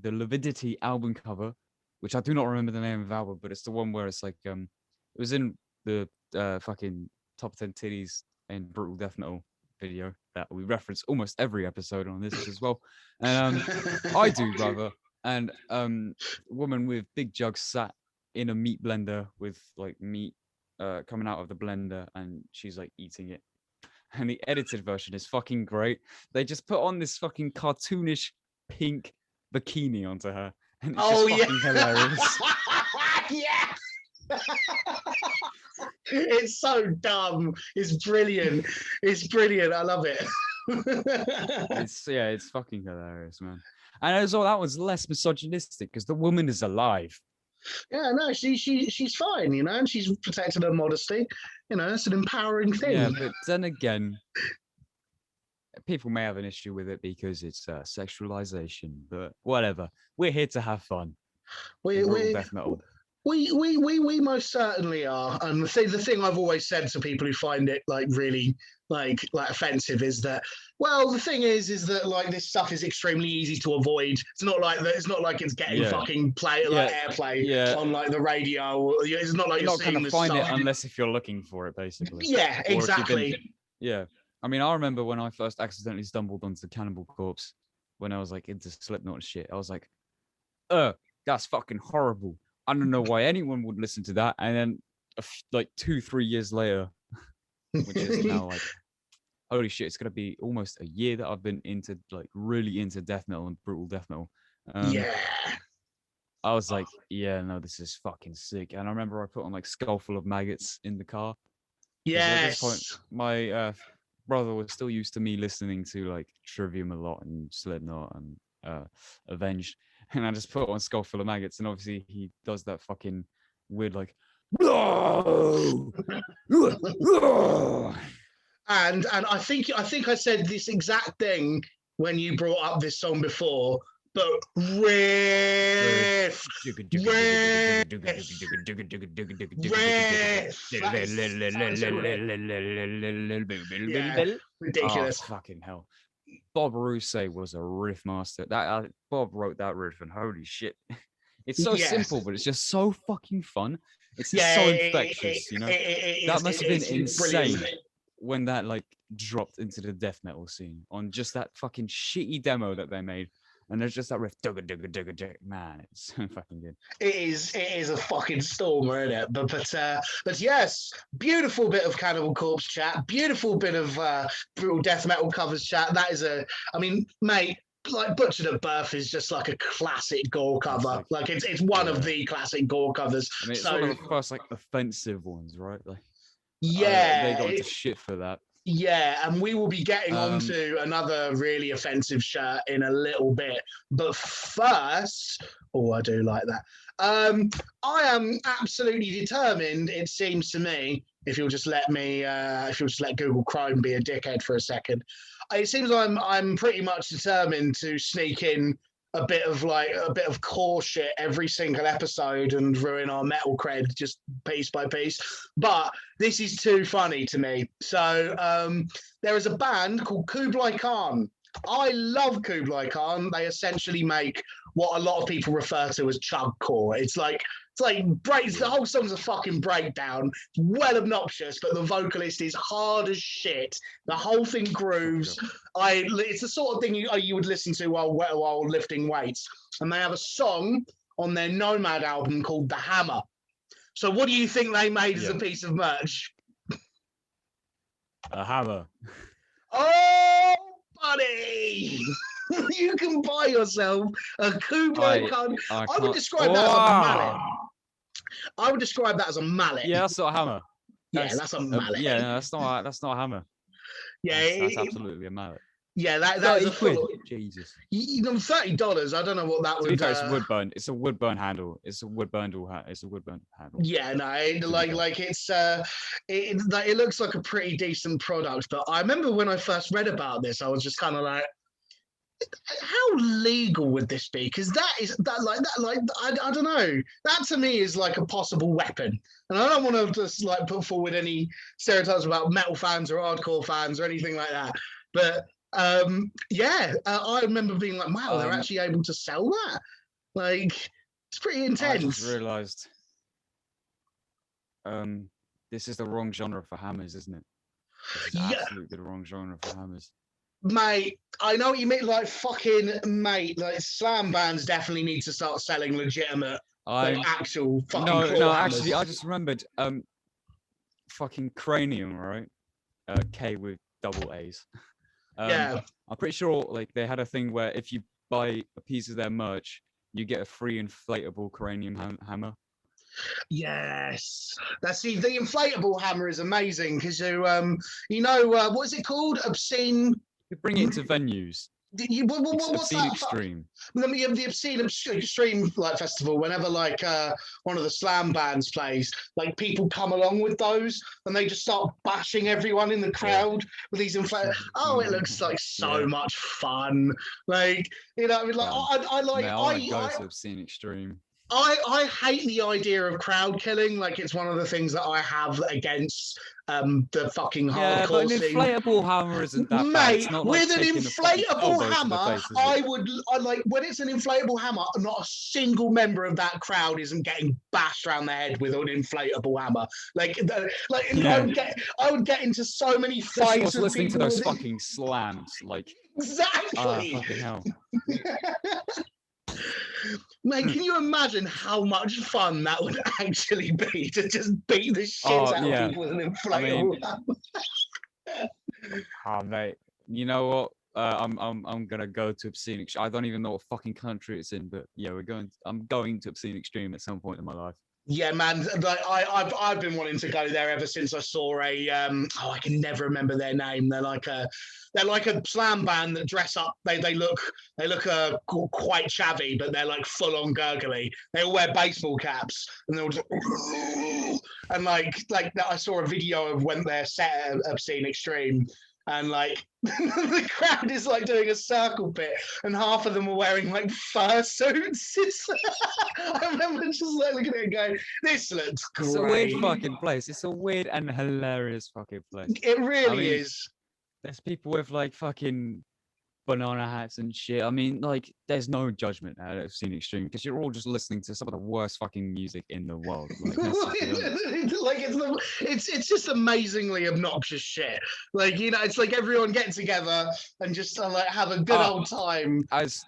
Leviticity album cover, which I do not remember the name of the album, but it's the one where it's like it was in the fucking top 10 titties and brutal death metal video that we reference almost every episode on this as well. And I do rather. And woman with big jugs sat in a meat blender with like meat coming out of the blender, and she's like eating it. And the edited version is fucking great. They just put on this fucking cartoonish pink bikini onto her, and it's just fucking hilarious. Yeah. It's so dumb. It's brilliant. It's brilliant. I love it. It's fucking hilarious, man. And as well, that was less misogynistic because the woman is alive. Yeah, no, she's fine, you know, and she's protected her modesty. You know, it's an empowering thing. Yeah, but then again, people may have an issue with it because it's sexualization, but whatever. We're here to have fun. We death metal. We most certainly are. And the thing I've always said to people who find it like really like offensive is that, well, the thing is that like this stuff is extremely easy to avoid. It's not like it's getting fucking airplay on like the radio. It's not like you're not gonna find it unless if you're looking for it, basically. Yeah, exactly. Yeah. I mean, I remember when I first accidentally stumbled onto Cannibal Corpse when I was like into Slipknot and shit. I was like, that's fucking horrible. I don't know why anyone would listen to that. And then like 2-3 years later, which is now like, holy shit, it's gonna be almost a year that I've been into like really into death metal and brutal death metal. Yeah. I was like, yeah, no, this is fucking sick. And I remember I put on like Skull Full of Maggots in the car. Yes. At this point, my brother was still used to me listening to like Trivium a lot and Slipknot and Avenged. And I just put on Skull Full of Maggots, and obviously he does that fucking weird like and I think I said this exact thing when you brought up this song before, but riff. Ridiculous. Oh, fucking hell. Bob Rousseau was a riff master. That Bob wrote that riff, and holy shit, it's so simple, but it's just so fucking fun. It's just so infectious, you know. That must have been insane when that like dropped into the death metal scene on just that fucking shitty demo that they made. And there's just that riff, man, it's so fucking good. It is a fucking stormer, isn't it? But yes, beautiful bit of Cannibal Corpse chat, beautiful bit of brutal death metal covers chat. That is I mean, mate, like Butchered at Birth is just like a classic gore cover. Like it's one of the classic gore covers. I mean, it's one of the first like offensive ones, right? Like, yeah, they got into shit for that. Yeah, and we will be getting onto another really offensive shirt in a little bit. But first, I do like that. I am absolutely determined, it seems to me, if you'll just let Google Chrome be a dickhead for a second. It seems I'm pretty much determined to sneak in a bit of core shit every single episode and ruin our metal cred just piece by piece. But this is too funny to me. So there is a band called Kublai Khan. I love Kublai Khan. They essentially make what a lot of people refer to as chugcore. It's like breaks. The whole song's a fucking breakdown. It's well obnoxious, but the vocalist is hard as shit. The whole thing grooves. It's the sort of thing you would listen to while lifting weights. And they have a song on their Nomad album called The Hammer. So what do you think they made as a piece of merch? A hammer. Oh, buddy! You can buy yourself a Kubler card. I I would can't. describe that as a mallet. I would describe that as a mallet. Yeah, that's not a hammer. That's a mallet. Yeah, no, that's not a hammer. Yeah, That's absolutely a mallet. yeah, that is 30 a quid. full. Jesus. You know, $30. I don't know what that To would. be fair, it's a wood burn. It's a wood burn handle. It's a wood burn handle. Yeah, no, like it's it looks like a pretty decent product. But I remember when I first read about this, I was just kind of like, how legal would this be? Because I don't know. That to me is like a possible weapon, and I don't want to just like put forward any stereotypes about metal fans or hardcore fans or anything like that. But I remember being like, wow, they're actually able to sell that. Like, it's pretty intense. I just realized, this is the wrong genre for hammers, isn't it? This is absolutely the wrong genre for hammers. Mate, I know what you mean. Like fucking mate, like slam bands definitely need to start selling legitimate, like actual fucking. No, hammers. Actually, I just remembered. Fucking Cranium, right? K with double A's. Yeah. I'm pretty sure like they had a thing where if you buy a piece of their merch, you get a free inflatable Cranium hammer. Yes, the inflatable hammer is amazing because what is it called? Obscene. You bring it into venues. What's Obscene that? Extreme. The Obscene Extreme like festival. Whenever like one of the slam bands plays, like people come along with those and they just start bashing everyone in the crowd with these inflatable. Oh, it looks like so much fun. Like I mean, like I like. I go to Obscene Extreme. I hate the idea of crowd killing. Like it's one of the things that I have against the fucking hardcore but an inflatable hammer isn't that bad. It's not with like an inflatable hammer, I like when it's an inflatable hammer, not a single member of that crowd isn't getting bashed around the head with an inflatable hammer. I would get into so many fights with listening to those fucking slams. Like exactly. Fucking hell. Mate, can you imagine how much fun that would actually be to just beat the shit out of people with an inflatable hammer? Mate, you know what? I'm gonna go to Obscene Extreme. I don't even know what fucking country it's in, but yeah, I'm going to Obscene Extreme at some point in my life. Yeah, man. Like I've been wanting to go there ever since I saw a I can never remember their name. They're like a slam band that dress up. They look quite chavvy, but they're like full on gurgly. They all wear baseball caps and they're all just and like that. I saw a video of when they're set at Obscene Extreme. And like the crowd is like doing a circle bit, and half of them are wearing like fursuits. I remember just like looking at it and going, "This looks great." It's a weird fucking place. It's a weird and hilarious fucking place. It really is. There's people with like fucking banana hats and shit. I mean, like, there's no judgment at Obscene Extreme because you're all just listening to some of the worst fucking music in the world. Like, it's just amazingly obnoxious shit. Like, it's like everyone getting together and just like have a good old time. As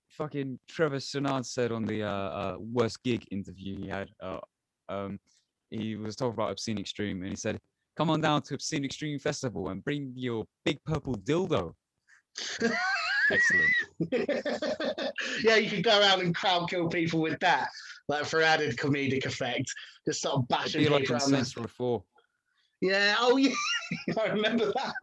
fucking Trevor Sinan said on the worst gig interview he had, he was talking about Obscene Extreme and he said, "Come on down to Obscene Extreme Festival and bring your big purple dildo." Excellent. Yeah, you could go around and crowd kill people with that, like for added comedic effect. Just start bashing people like around. Saints Row 4. Yeah. Oh, yeah. I remember that.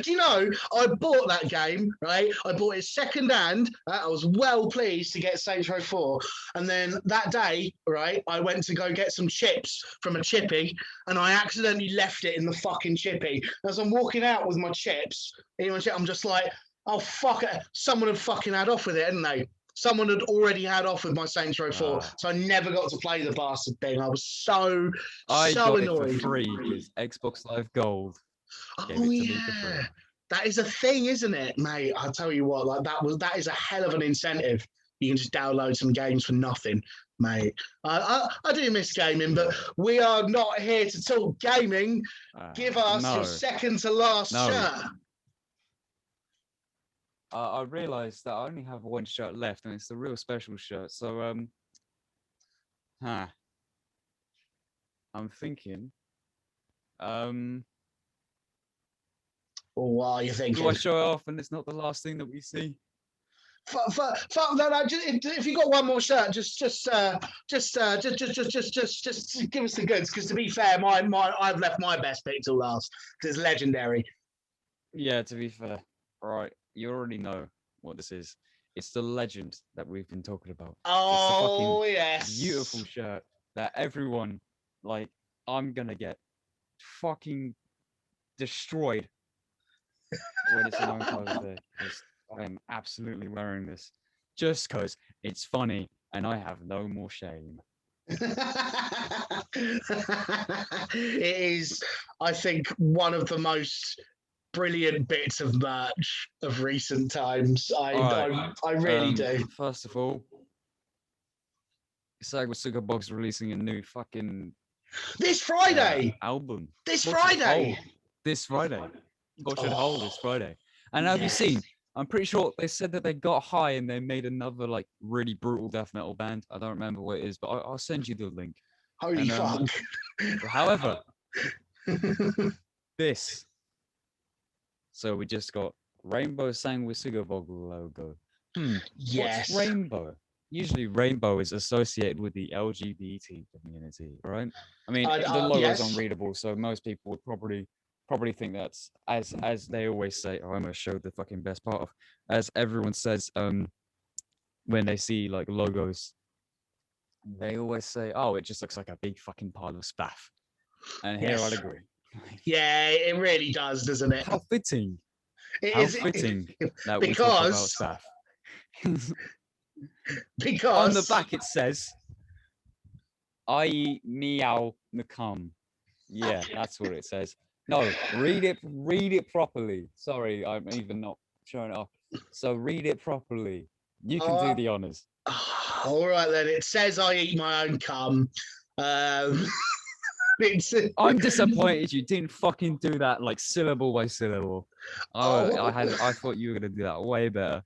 Do you know, I bought that game, right? I bought it secondhand. I was well pleased to get Saints Row 4. And then that day, right, I went to go get some chips from a chippy and I accidentally left it in the fucking chippy. As I'm walking out with my chips, I'm just like, oh, fuck it. Someone had fucking had off with it, hadn't they? Someone had already had off with my Saints Row 4, so I never got to play the bastard thing. I was so got annoyed. It for free because Xbox Live Gold gave it to me for free. That is a thing, isn't it, mate? I'll tell you what, like that is a hell of an incentive. You can just download some games for nothing, mate. I do miss gaming, but we are not here to talk gaming. Give us your second to last shirt. I realised that I only have one shirt left, and it's the real special shirt. So, I'm thinking, Or what are you Do thinking? I show it off and it's not the last thing that we see? No, if you got one more shirt, just give us the goods. Because to be fair, I've left my best pick till last because it's legendary. Yeah, to be fair. All right, you already know what this is. It's the legend that we've been talking about. It's the fucking Oh yes, beautiful shirt that everyone, like, I'm gonna get fucking destroyed when it's alone Father's Day. Because I am absolutely wearing this just because it's funny and I have no more shame. It is, I think, one of the most brilliant bits of merch of recent times. Alright, I really do. First of all, Sugar Bog's releasing a new fucking This Friday, album. this Tortured Friday. Whole this Friday. Tortured Whole this Oh, Friday. And have you yes. seen? I'm pretty sure they said that they got high and they made another like really brutal death metal band. I don't remember what it is, but I'll send you the link. Holy And, fuck. however, this. So we just got Rainbow sang with Sugabog logo. What's Yes. rainbow? Usually rainbow is associated with the LGBT community, right? I mean, the logo's Yes. unreadable, so most people would probably think that's as they always say. Oh, I almost showed the fucking best part of, as everyone says, when they see like logos, they always say, "Oh, it just looks like a big fucking pile of spaff." And here I'd Yes. agree. Yeah, it really does, doesn't it? How fitting! It How is fitting that we talk about spaff. On the back it says, "I meow Nakam." Yeah, that's what it says. No, read it properly. Sorry, I'm even not showing it off. So read it properly. You can do the honors. All right then. It says I eat my own cum. It's, I'm disappointed you didn't fucking do that like syllable by syllable. I thought you were gonna do that way better.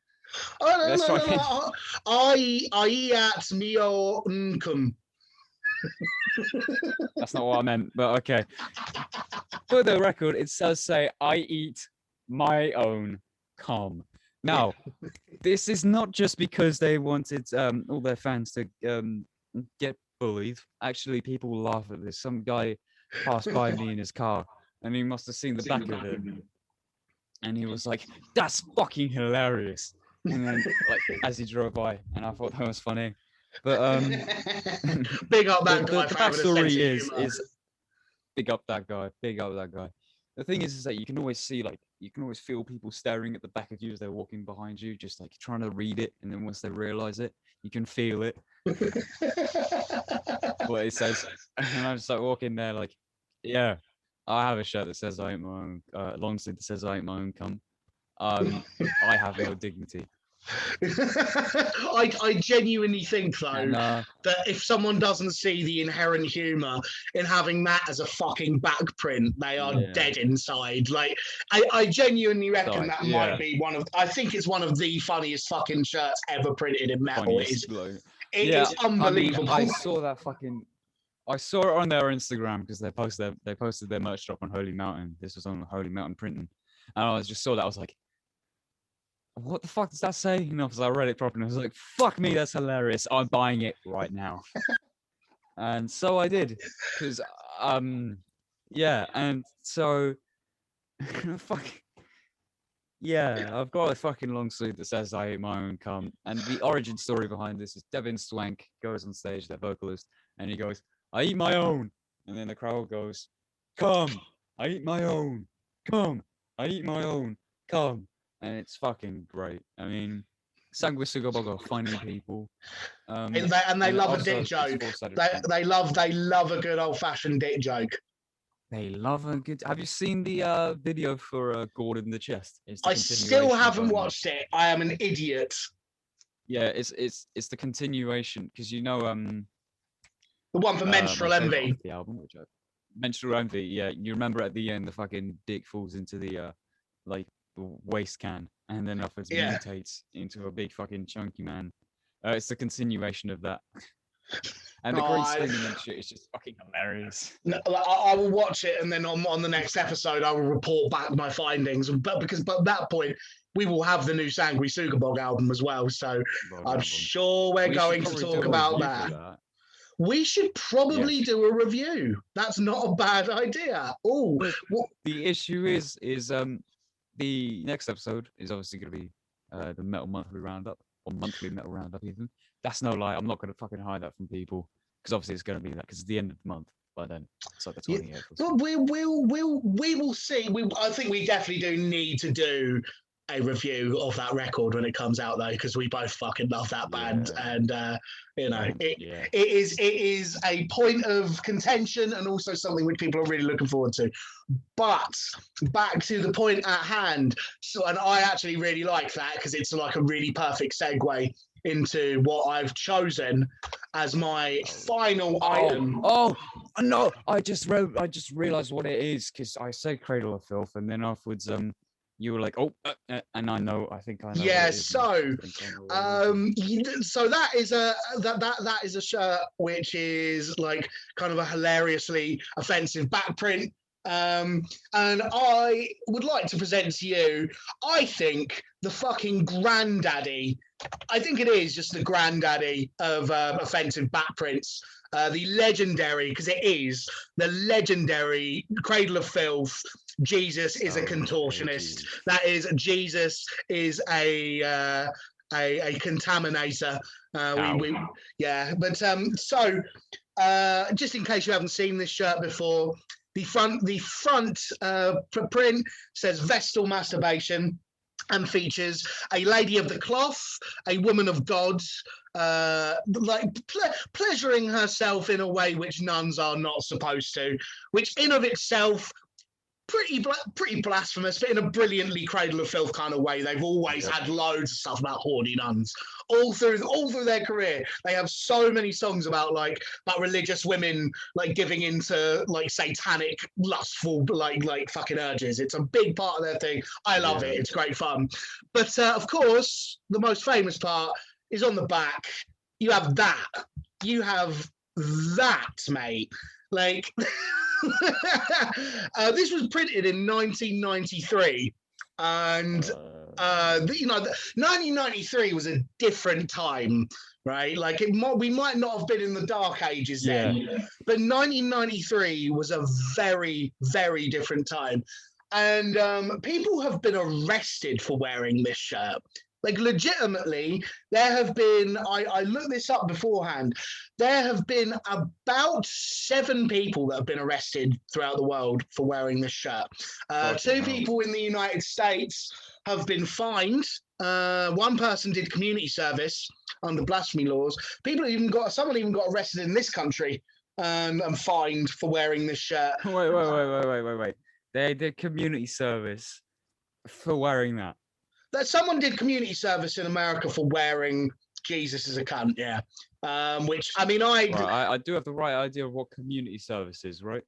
Oh Let's try again. no! I eat mio cum. That's not what I meant, but okay. For the record, it does say I eat my own cum. Now, this is not just because they wanted all their fans to get bullied. Actually, people laugh at this. Some guy passed by me in his car, and he must have seen the back of it, and he was like, "That's fucking hilarious!" And then, like, as he drove by, and I thought that was funny. But Big up that guy the for having a sense of backstory humor. is big up that guy. Big up that guy. The thing is that you can always see, like, you can always feel people staring at the back of you as they're walking behind you, just like trying to read it. And then once they realize it, you can feel it. What it says. And I'm just like walking there, like, yeah, I have a shirt that says I ain't my own, long sleeve that says I ain't my own cum. I have no dignity. I genuinely think though And that if someone doesn't see the inherent humor in having that as a fucking back print, they are yeah, dead inside. Like I genuinely reckon like, that yeah, might be one of. I think it's one of the funniest fucking shirts ever printed in metal. funniest. It Yeah, is unbelievable. I mean, I saw it on their Instagram because they posted their merch drop on Holy Mountain. This was on Holy Mountain printing, and I just saw that. I was like, "What the fuck does that say?" You know, because I read it properly. I was like, "Fuck me, that's hilarious! I'm buying it right now." And so I did, because yeah, and so fuck. Yeah, I've got a fucking long sleeve that says I ate my own cum. And the origin story behind this is Devin Swank goes on stage, their vocalist, and he goes, I eat my own. And then the crowd goes, come, I eat my own. Come, I eat my own. Come. And it's fucking great. I mean, Sanguisugabogo are funny people. And they love a dick joke. They love a good old fashioned dick joke. They love a good. Have you seen the video for Gordon the Chest? I still haven't watched it. I am an idiot. Yeah, it's the continuation because you know the one for Menstrual Envy. The album, Menstrual Envy. Yeah, you remember at the end the fucking dick falls into the like waste can and then mutates into a big fucking chunky man. It's the continuation of that. And the Oh, green screening and shit is just fucking hilarious. I will watch it, and then on the next episode, I will report back my findings. But at that point, we will have the new Sangri Sugabog album as well. So I'm sure we're going to talk about that. We should probably do a review. That's not a bad idea. Oh, the issue is the next episode is obviously going to be the Metal Monthly Roundup, or Monthly Metal Roundup even. That's no lie. I'm not going to fucking hide that from people, because obviously it's going to be that, because it's the end of the month by then. It's like the 28th. Well, we will see. I think we definitely do need to do a review of that record when it comes out, though, because we both fucking love that band, and it is a point of contention, and also something which people are really looking forward to. But back to the point at hand. So, and I actually really like that, because it's like a really perfect segue into what I've chosen as my final item. Oh no! I just realized what it is, because I said Cradle of Filth, and then afterwards, you were like, oh, and I know. Yeah. So that is a shirt which is like kind of a hilariously offensive backprint. And I would like to present to you, I think, the fucking granddaddy. I think it is just the granddaddy of offensive backprints. The legendary, because it is the legendary Cradle of Filth. Jesus is a contortionist. That is, Jesus is a contaminator. Just in case you haven't seen this shirt before, the front print says Vestal Masturbation, and features a lady of the cloth, a woman of God, pleasuring herself in a way which nuns are not supposed to, which in of itself pretty blasphemous, but in a brilliantly Cradle of Filth kind of way. They've always had loads of stuff about horny nuns all through their career. They have so many songs about religious women giving into satanic, lustful fucking urges. It's a big part of their thing. I love it. It's great fun. But of course, the most famous part is on the back. You have that. You have that, mate. This was printed in 1993, and 1993 was a different time, right? We might not have been in the dark ages then, but 1993 was a very, very different time, and people have been arrested for wearing this shirt. Legitimately, there have been, I looked this up beforehand, there have been about 7 people that have been arrested throughout the world for wearing this shirt. 2 people in the United States have been fined. 1 person did community service under blasphemy laws. Someone even got arrested in this country and fined for wearing this shirt. Wait. They did community service for wearing that. That someone did community service in America for wearing Jesus as a cunt, which, I mean, I do have the right idea of what community service is, right?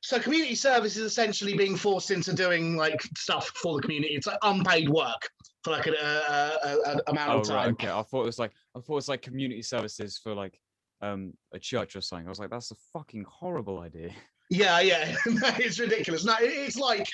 So community service is essentially being forced into doing stuff for the community. It's unpaid work for an amount of time. Right, okay. I thought it was like community services for a church or something. I was like, that's a fucking horrible idea. Yeah, it's ridiculous. No, it's like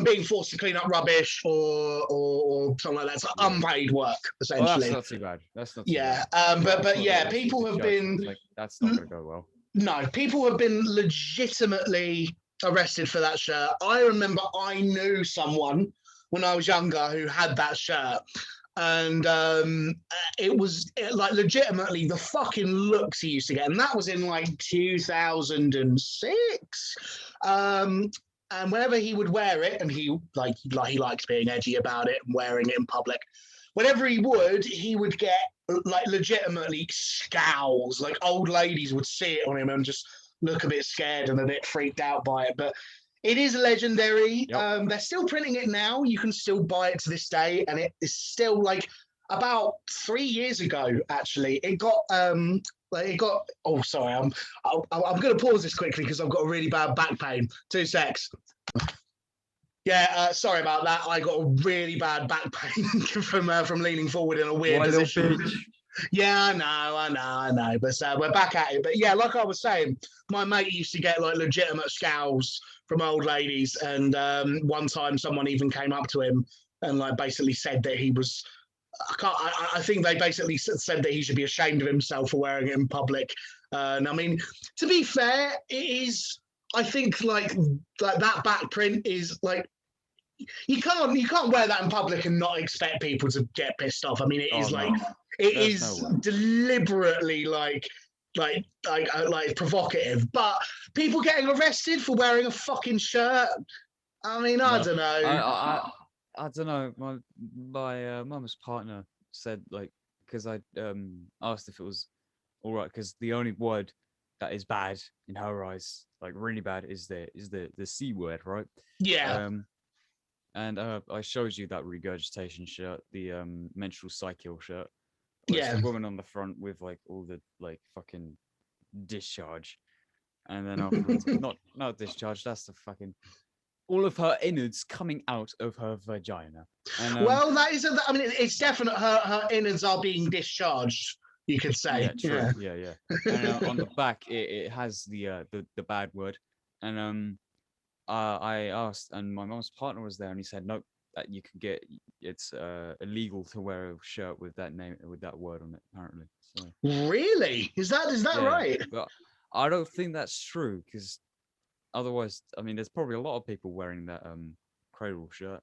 being forced to clean up rubbish or something like that. It's unpaid work, essentially. Well, that's not too bad. That's not too bad. But people have been. That's not going to go well. No, people have been legitimately arrested for that shirt. I remember I knew someone when I was younger who had that shirt. And it was legitimately the fucking looks he used to get, and that was in 2006. And whenever he would wear it, and he likes being edgy about it and wearing it in public, whenever he would get legitimately scowls. Old ladies would see it on him and just look a bit scared and a bit freaked out by it. But it is legendary. Yep. They're still printing it now. You can still buy it to this day, and it is still about 3 years ago. Actually, it got. Oh, sorry. I'm going to pause this quickly because I've got a really bad back pain. 2 secs. Yeah, sorry about that. I got a really bad back pain from leaning forward in a weird position. Yeah, I know. But we're back at it. But yeah, like I was saying, my mate used to get like legitimate scowls from old ladies, and one time someone even came up to him and like basically said that he was. I think they basically said that he should be ashamed of himself for wearing it in public. And I mean, to be fair, it is. I think like that back print is like you can't wear that in public and not expect people to get pissed off. I mean, it Oh is like no, it there's no is way. deliberately like provocative. But people getting arrested for wearing a fucking shirt. I mean, I No, don't I know. I I, I don't know. My mum's partner said like because I asked if it was all right because the only word that is bad in her eyes, like really bad, is the c word, right? Yeah, Um, and I showed you that regurgitation shirt, the menstrual cycle shirt. Well, it's yeah. the woman on the front with like all the like fucking discharge, and then afterwards, not discharge. That's the fucking all of her innards coming out of her vagina. And Well, that is. I mean, it's definite. Her innards are being discharged. You could say. yeah, true. Yeah. Yeah, yeah. And on the back, it has the bad word. And I asked, and my mom's partner was there, and he said, nope, that you can get. It's illegal to wear a shirt with that name with that word on it. Apparently, so Really? Is that yeah. right? But I don't think that's true because otherwise, I mean, there's probably a lot of people wearing that cradle shirt.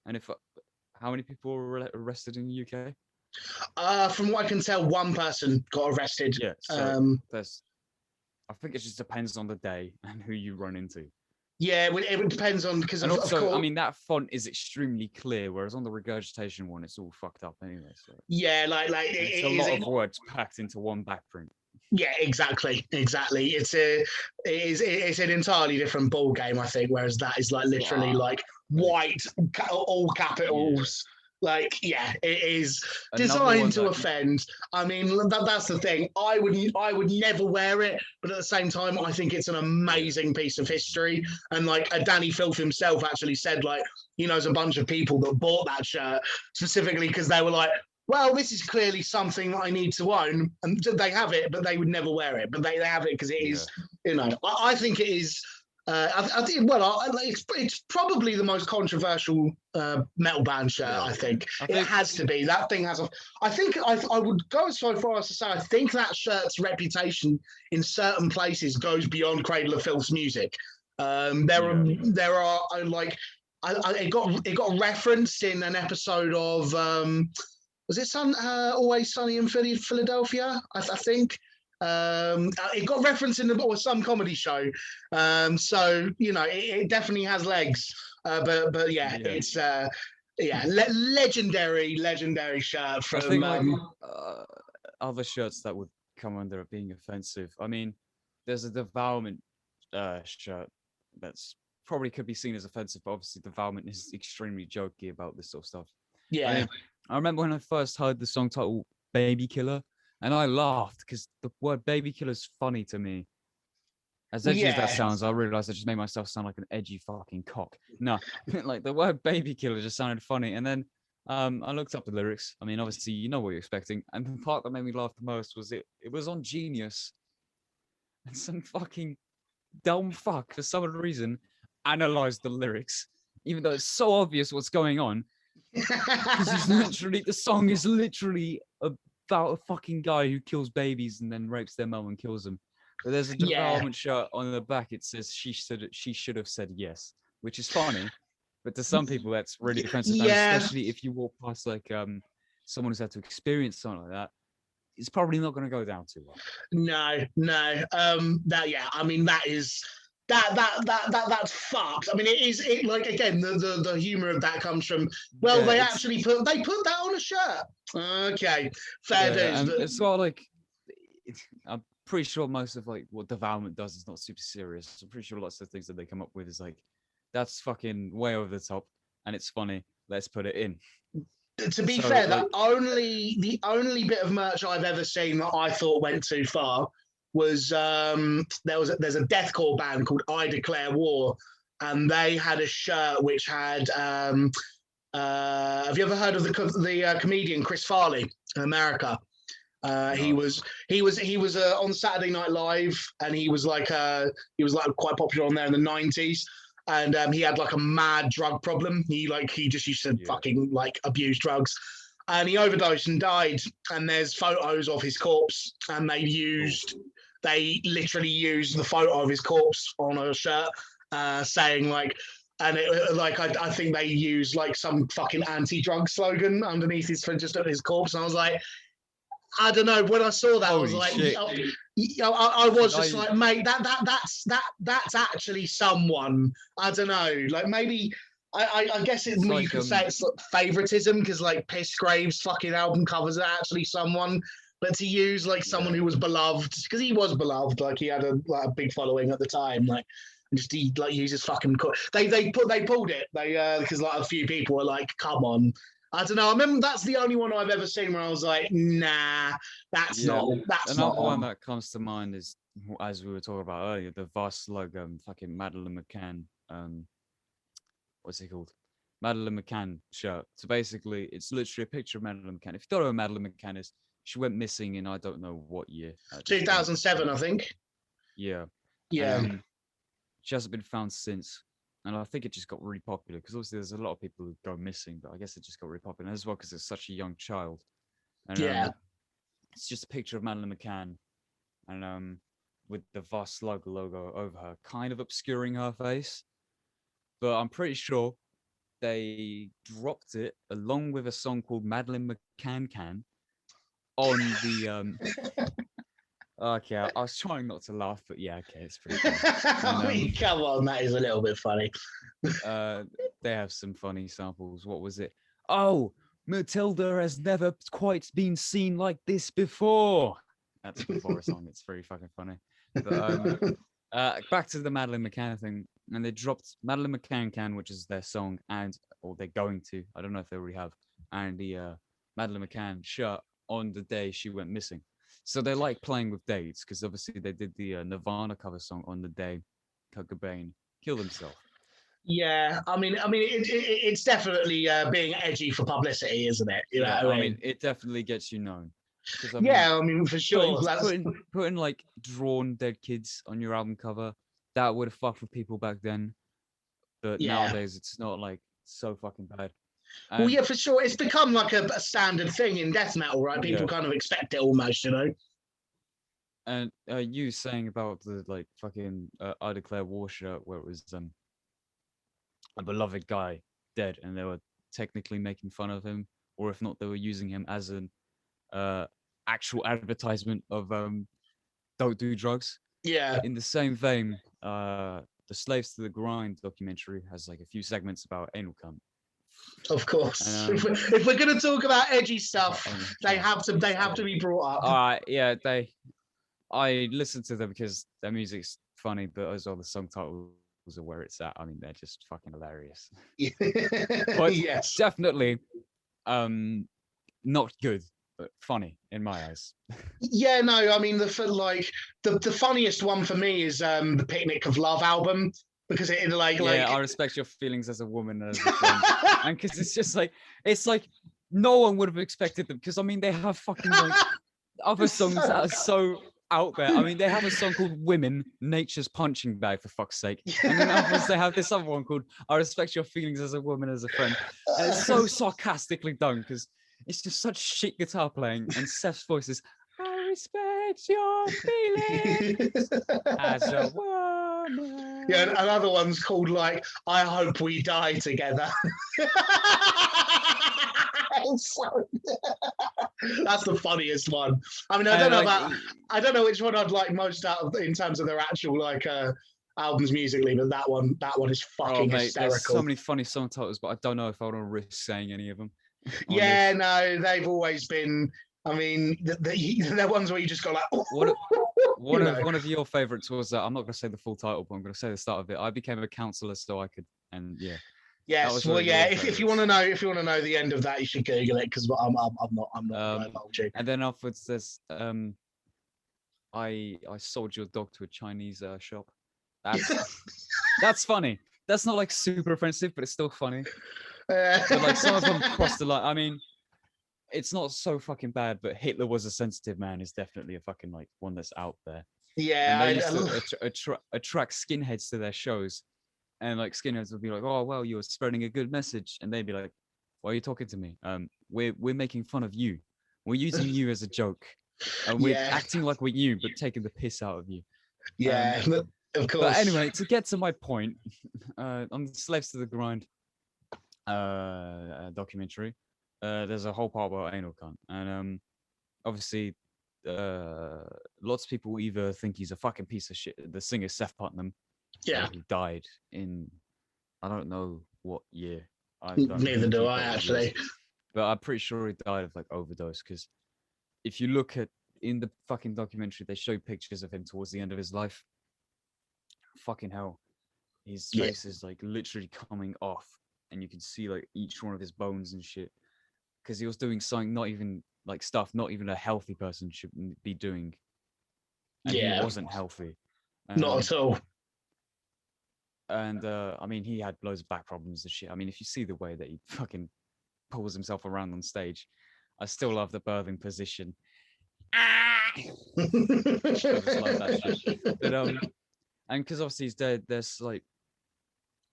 And if how many people were arrested in the UK? From what I can tell, one person got arrested. Yeah, so there's. I think it just depends on the day and who you run into. Yeah, it depends on because And of also, I course. mean, that font is extremely clear, whereas on the regurgitation one, it's all fucked up anyway. So, Yeah, like and it's a is lot it? of words packed into one backprint. Yeah, exactly. It's an entirely different ball game, I think. Whereas that is like literally Wow. like Like, white, all yeah. capitals. Like, yeah, it is Another designed one to that, offend. I mean, that's the thing. I would never wear it, but at the same time, I think it's an yeah, amazing piece of history. And like Danny Filth himself actually said, like he knows a bunch of people that bought that shirt specifically because they were like, well, this is clearly something I need to own, and they have it, but they would never wear it. But they have it because it yeah, is, I think it is. I think, well, it's probably the most controversial metal band shirt. yeah. I think I it think, has to be. That thing has a. I think I would go so far as to say I think that shirt's reputation in certain places goes beyond Cradle of Filth's music. yeah, There are like it got referenced in an episode of was it Always Sunny in Philadelphia? I think. It got referenced in some comedy show, so it definitely has legs. But yeah, yeah. it's legendary shirt I think from. like uh, other shirts that would come under it being offensive. I mean, there's a devourment shirt that's probably could be seen as offensive, but obviously devourment is extremely jokey about this sort of stuff. I Yeah, mean, I remember when I first heard the song title "Baby Killer," and I laughed because the word "baby killer" is funny to me. As edgy as that yeah, sounds, I realized I just made myself sound like an edgy fucking cock. No, like the word "baby killer" just sounded funny, and then I looked up the lyrics. I mean, obviously, you know what you're expecting, and the part that made me laugh the most was it was on Genius, and some fucking dumb fuck for some reason analyzed the lyrics, even though it's so obvious what's going on. Because he's literally the song is literally about a fucking guy who kills babies and then rapes their mum and kills them. But there's a yeah, development shirt on the back. It says she should have said yes, which is funny, but to some people that's really offensive, and yeah. especially if you walk past like someone who's had to experience something like that, it's probably not going to go down too well. No, no. That yeah. I mean, that is that's fucked. I mean, it is it like again the humor of that comes from well, Yeah, they it's actually put that on a shirt. Okay, fair yeah, dues, and but it's not like I'm pretty sure most of like what development does is not super serious. I'm pretty sure lots of things that they come up with is like that's fucking way over the top and it's funny. Let's put it in. to be So fair, like the only bit of merch I've ever seen that I thought went too far was there's a deathcore band called I Declare War, and they had a shirt which had have you ever heard of the comedian Chris Farley in America? He was on Saturday Night Live, and he was like quite popular on there in the '90s. And he had like a mad drug problem. He just used to fucking like abuse drugs, and he overdosed and died. And there's photos of his corpse, and they literally used the photo of his corpse on a shirt, saying like. And I think they used like some fucking anti-drug slogan underneath his corpse, and I was like, I don't know. When I saw that, I was like, I was just like, mate, that's actually someone. I don't know. Like maybe I guess you could say it's like favoritism because like Pissgrave's fucking album covers are actually someone. But to use like someone who was beloved, because he was beloved, like he had a big following at the time, like. Just he like uses fucking. They pulled it. Because like a few people were like, "Come on." I don't know. I remember that's the only one I've ever seen where I was like, "Nah, that's not." Another one that comes to mind is, as we were talking about earlier, the Vast Slug, fucking Madeleine McCann. What's it called? Madeleine McCann shirt. So basically, it's literally a picture of Madeleine McCann. If you don't know who Madeleine McCann is, she went missing in I don't know what year. 2007, I think. Yeah. Yeah. She hasn't been found since, and I think it just got really popular because obviously there's a lot of people who go missing, but I guess it just got really popular as well because it's such a young child. And, it's just a picture of Madeleine McCann, and with the Vast Slug logo over her, kind of obscuring her face. But I'm pretty sure they dropped it along with a song called Madeleine McCann Can on the Okay, I was trying not to laugh, but yeah, okay, it's pretty funny. And, come on, that is a little bit funny. They have some funny samples. What was it? Oh, Matilda has never quite been seen like this before. That's before a song. It's very fucking funny. But back to the Madeleine McCann thing, and they dropped Madeleine McCann Can, which is their song, or they're going to. I don't know if they already have, and the Madeleine McCann shirt on the day she went missing. So they like playing with dates because obviously they did the Nirvana cover song on the day Kurt Cobain killed himself. Yeah, I mean, it's definitely being edgy for publicity, isn't it? You know I mean, it definitely gets you known. I mean, for sure. Putting like drawn dead kids on your album cover, that would have fucked with people back then. But nowadays, it's not like so fucking bad. Well, yeah, for sure. It's become like a standard thing in death metal, right? People kind of expect it almost, you know. And you saying about the like fucking I Declare War shirt where it was a beloved guy dead, and they were technically making fun of him, or if not, they were using him as an actual advertisement of don't do drugs. Yeah. In the same vein, the Slaves to the Grind documentary has like a few segments about anal cunt. Of course, if we're going to talk about edgy stuff, they have to be brought up. I listen to them because their music's funny, but as well the song titles are where it's at. I mean, they're just fucking hilarious. But yes, definitely, not good, but funny in my eyes. Yeah, no, I mean the funniest one for me is the Picnic of Love album. Because I respect your feelings as a woman and as a friend, and because it's like no one would have expected them. Because I mean, they have fucking like other songs that are so out there. I mean, they have a song called "Women," Nature's Punching Bag, for fuck's sake, and then others they have this other one called "I Respect Your Feelings as a Woman, as a Friend," and it's so sarcastically done because it's just such shit guitar playing, and Seth's voice is, "I respect your feelings as a woman." Yeah, and another one's called like "I Hope We Die Together." That's the funniest one. I mean, I don't know which one I'd like most out of in terms of their actual like albums musically, but that one is fucking hysterical. There's so many funny song titles, but I don't know if I want to risk saying any of them. Yeah, no, they've always been. I mean, they're ones where you just go like. One of your favorites was I'm not going to say the full title, but I'm going to say the start of it. I became a counselor so I could, and yeah. Yes, well, yeah. If you want to know the end of that, you should Google it because I'm not divulging. And then afterwards, there's I sold your dog to a Chinese shop. That's funny. That's not like super offensive, but it's still funny. But like some of them cross the line. I mean, it's not so fucking bad, but Hitler Was a Sensitive Man is definitely a fucking like one that's out there. Yeah, And they used to attract skinheads to their shows, and like skinheads would be like, "Oh well, you're spreading a good message," and they'd be like, "Why are you talking to me? We're making fun of you. We're using you as a joke, and we're yeah, acting like we're you, but taking the piss out of you." yeah, of But course. anyway, to get to my point, on Slaves to the Grind documentary, there's a whole part about anal cunt, and obviously, lots of people either think he's a fucking piece of shit. The singer Seth Putnam, Yeah, who died in I don't know what year. I don't neither do keep I up with years, actually. but I'm pretty sure he died of like overdose. Because if you look at in the fucking documentary, they show pictures of him towards the end of his life. Fucking hell, his Yeah, face is like literally coming off, and you can see like each one of his bones and shit. Because he was doing something not even like stuff not even a healthy person should be doing, and he yeah, wasn't healthy. not Um, at all. and I mean, he had loads of back problems and shit. I mean, if you see the way that he fucking pulls himself around on stage, I still love the birthing position. I just love that shit. But and because obviously he's dead, there's like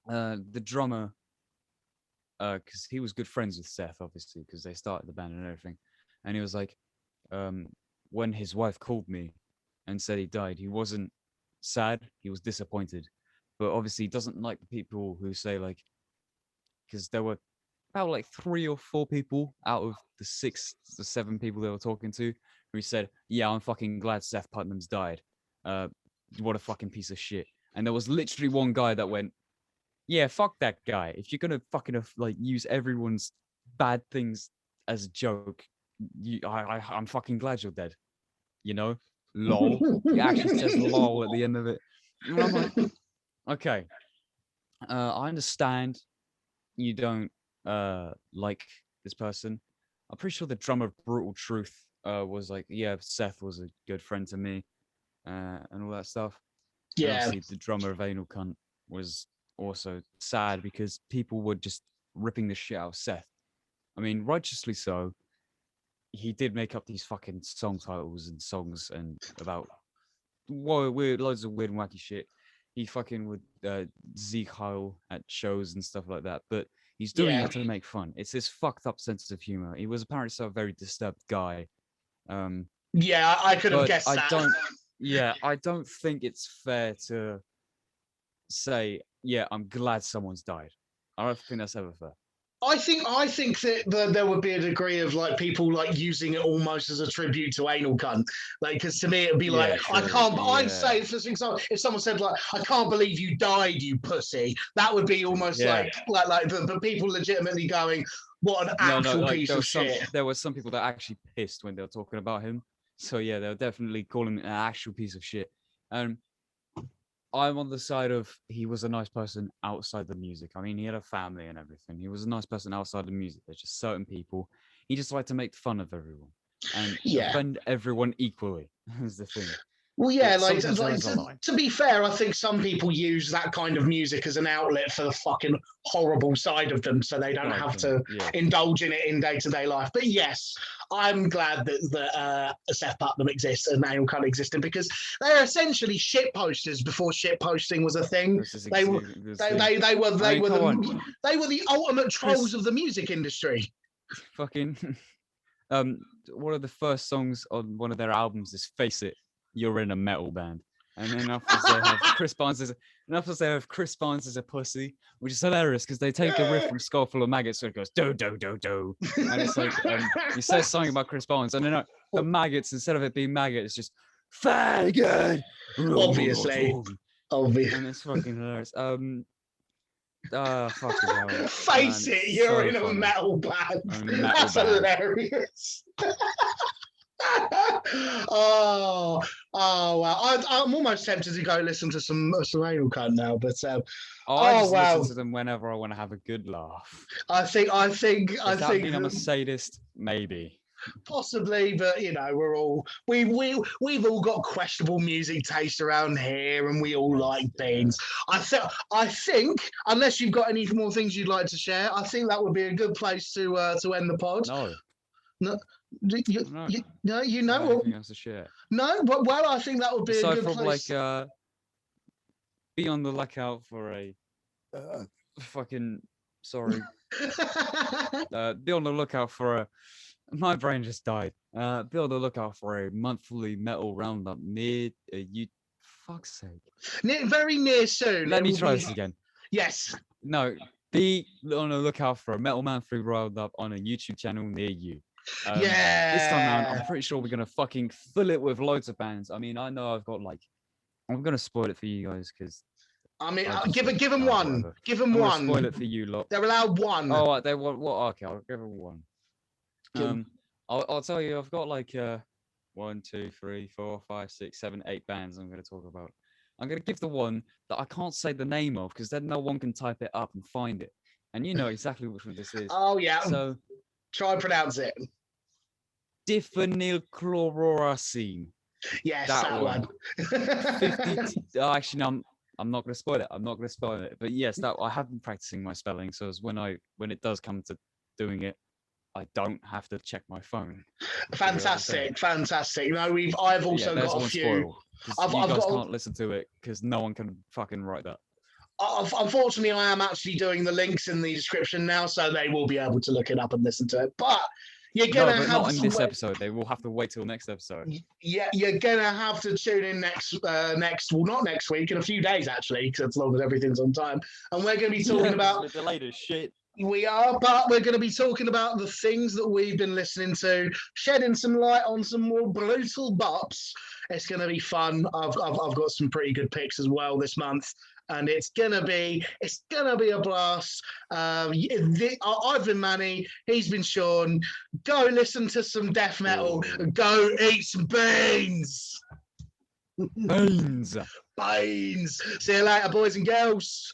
the drummer, because he was good friends with Seth, obviously, because they started the band and everything. And he was like, um, when his wife called me and said he died, he wasn't sad, he was disappointed. But obviously, he doesn't like the people who say, like, because there were about like 3 or 4 people out of the 6 to 7 people they were talking to who said, "Yeah, I'm fucking glad Seth Putnam's died. Uh, what a fucking piece of shit." And there was literally one guy that went, "Yeah, fuck that guy. If you're gonna fucking like use everyone's bad things as a joke, I'm fucking glad you're dead. You know, lol." He actually says lol at the end of it, and I'm like, okay, I understand you don't like this person. I'm pretty sure the drummer of Brutal Truth was like, yeah, Seth was a good friend to me, and all that stuff. And Yeah, obviously, the drummer of Anal Cunt was also sad because people were just ripping the shit out of Seth. I mean, righteously so. He did make up these fucking song titles and songs and about weird, loads of weird and wacky shit. He fucking would Zeke Heil at shows and stuff like that. But he's doing yeah, it to make fun. It's his fucked up sense of humor. He was apparently so a very disturbed guy. Um, yeah. I could have but guessed that. I don't think it's fair to say, yeah, I'm glad someone's died. I don't think that's ever fair. I think that there would be a degree of like people like using it almost as a tribute to anal cunt. Like, because to me it'd be Yeah, like I true. can't. I'd Yeah, say, for example, if someone said like I can't believe you died, you pussy, that would be almost yeah. like the people legitimately going, what an No, actual like piece of shit. there were some people that actually pissed when they were talking about him. So yeah, they were definitely calling him an actual piece of shit. And I'm on the side of he was a nice person outside the music. I mean, he had a family and everything. He was a nice person outside the music. There's just certain people he just liked to make fun of everyone and Yeah. offend everyone equally. Is the thing. Well, yeah, But sometimes there is a to, line. to be fair, I think some people use that kind of music as an outlet for the fucking horrible side of them, so they don't Side have thing. to Yeah. indulge in it in day to day life. But yes, I'm glad that Seth Putnam exists and Nail Cunt existed because they're essentially shit posters before shit posting was a thing. This is They were this they, thing. they, they were I they mean, were come on, they were the ultimate trolls Chris. of the music industry. Fucking um, one of the first songs on one of their albums is "Face It, You're in a Metal Band." And then afterwards they have Chris Barnes as a pussy, which is hilarious because they take a riff from Skull Full of Maggots, so it goes do do do do, and it's like he says something about Chris Barnes, and then the maggots, instead of it being maggot, it's just faggot, Obviously. and it's fucking hilarious. Fucking hell, Face man, it, it's you're so in a funny. metal band. A metal That's band. hilarious. oh, wow! I'm almost tempted to go listen to some anal cunt now, but I just listen wow! to them whenever I want to have a good laugh. I Does that think mean I'm a sadist? Maybe. possibly, but you know, we've all got questionable music taste around here, and we all like things. I think unless you've got any more things you'd like to share, I think that would be a good place to end the pod. No. No, No, no, you know. anything else to share? No, well, I think that would be Aside a good from place. like, be on the lookout for a fucking sorry. Be on the lookout for a. My brain just died. Be on the lookout for a monthly metal roundup near you. Fuck's sake. Very near soon. Let me try this again. Yes. No, be on the lookout for a Metal Man 3 roundup on a YouTube channel near you. Yeah. This time around, I'm pretty sure we're gonna fucking fill it with loads of bands. I mean, I know I've got like. I'm gonna spoil it for you guys because. I mean, give them one. Whatever. Give them I'm one. Spoil it for you lot. They're allowed one. Oh, they want what? Okay, I'll give them one. I'll tell you, I've got like 1, 2, 3, 4, 5, 6, 7, 8 bands I'm going to talk about. I'm going to give the one that I can't say the name of because then no one can type it up and find it, and you know exactly which one this is. Oh yeah. So try and pronounce it. Diphenylchloruracil. Yes, that one. 50. Actually, no, I'm not going to spoil it. I'm not going to spoil it. But yes, that I have been practicing my spelling, so as when it does come to doing it, I don't have to check my phone. Fantastic. You know, I've also got a few. You guys can't listen to it because no one can fucking write that. Unfortunately, I am actually doing the links in the description now, so they will be able to look it up and listen to it. But you're gonna have not in this episode. They will have to wait till next episode. Yeah, you're gonna have to tune in not next week, in a few days actually, because as long as everything's on time, and we're gonna be talking about the latest shit. We are, but we're going to be talking about the things that we've been listening to, shedding some light on some more brutal bops. It's going to be fun. I've got some pretty good picks as well this month, and it's gonna be a blast. I've been Manny. He's been Sean. Go listen to some death metal. And go eat some beans. Beans. Beans. See you later, boys and girls.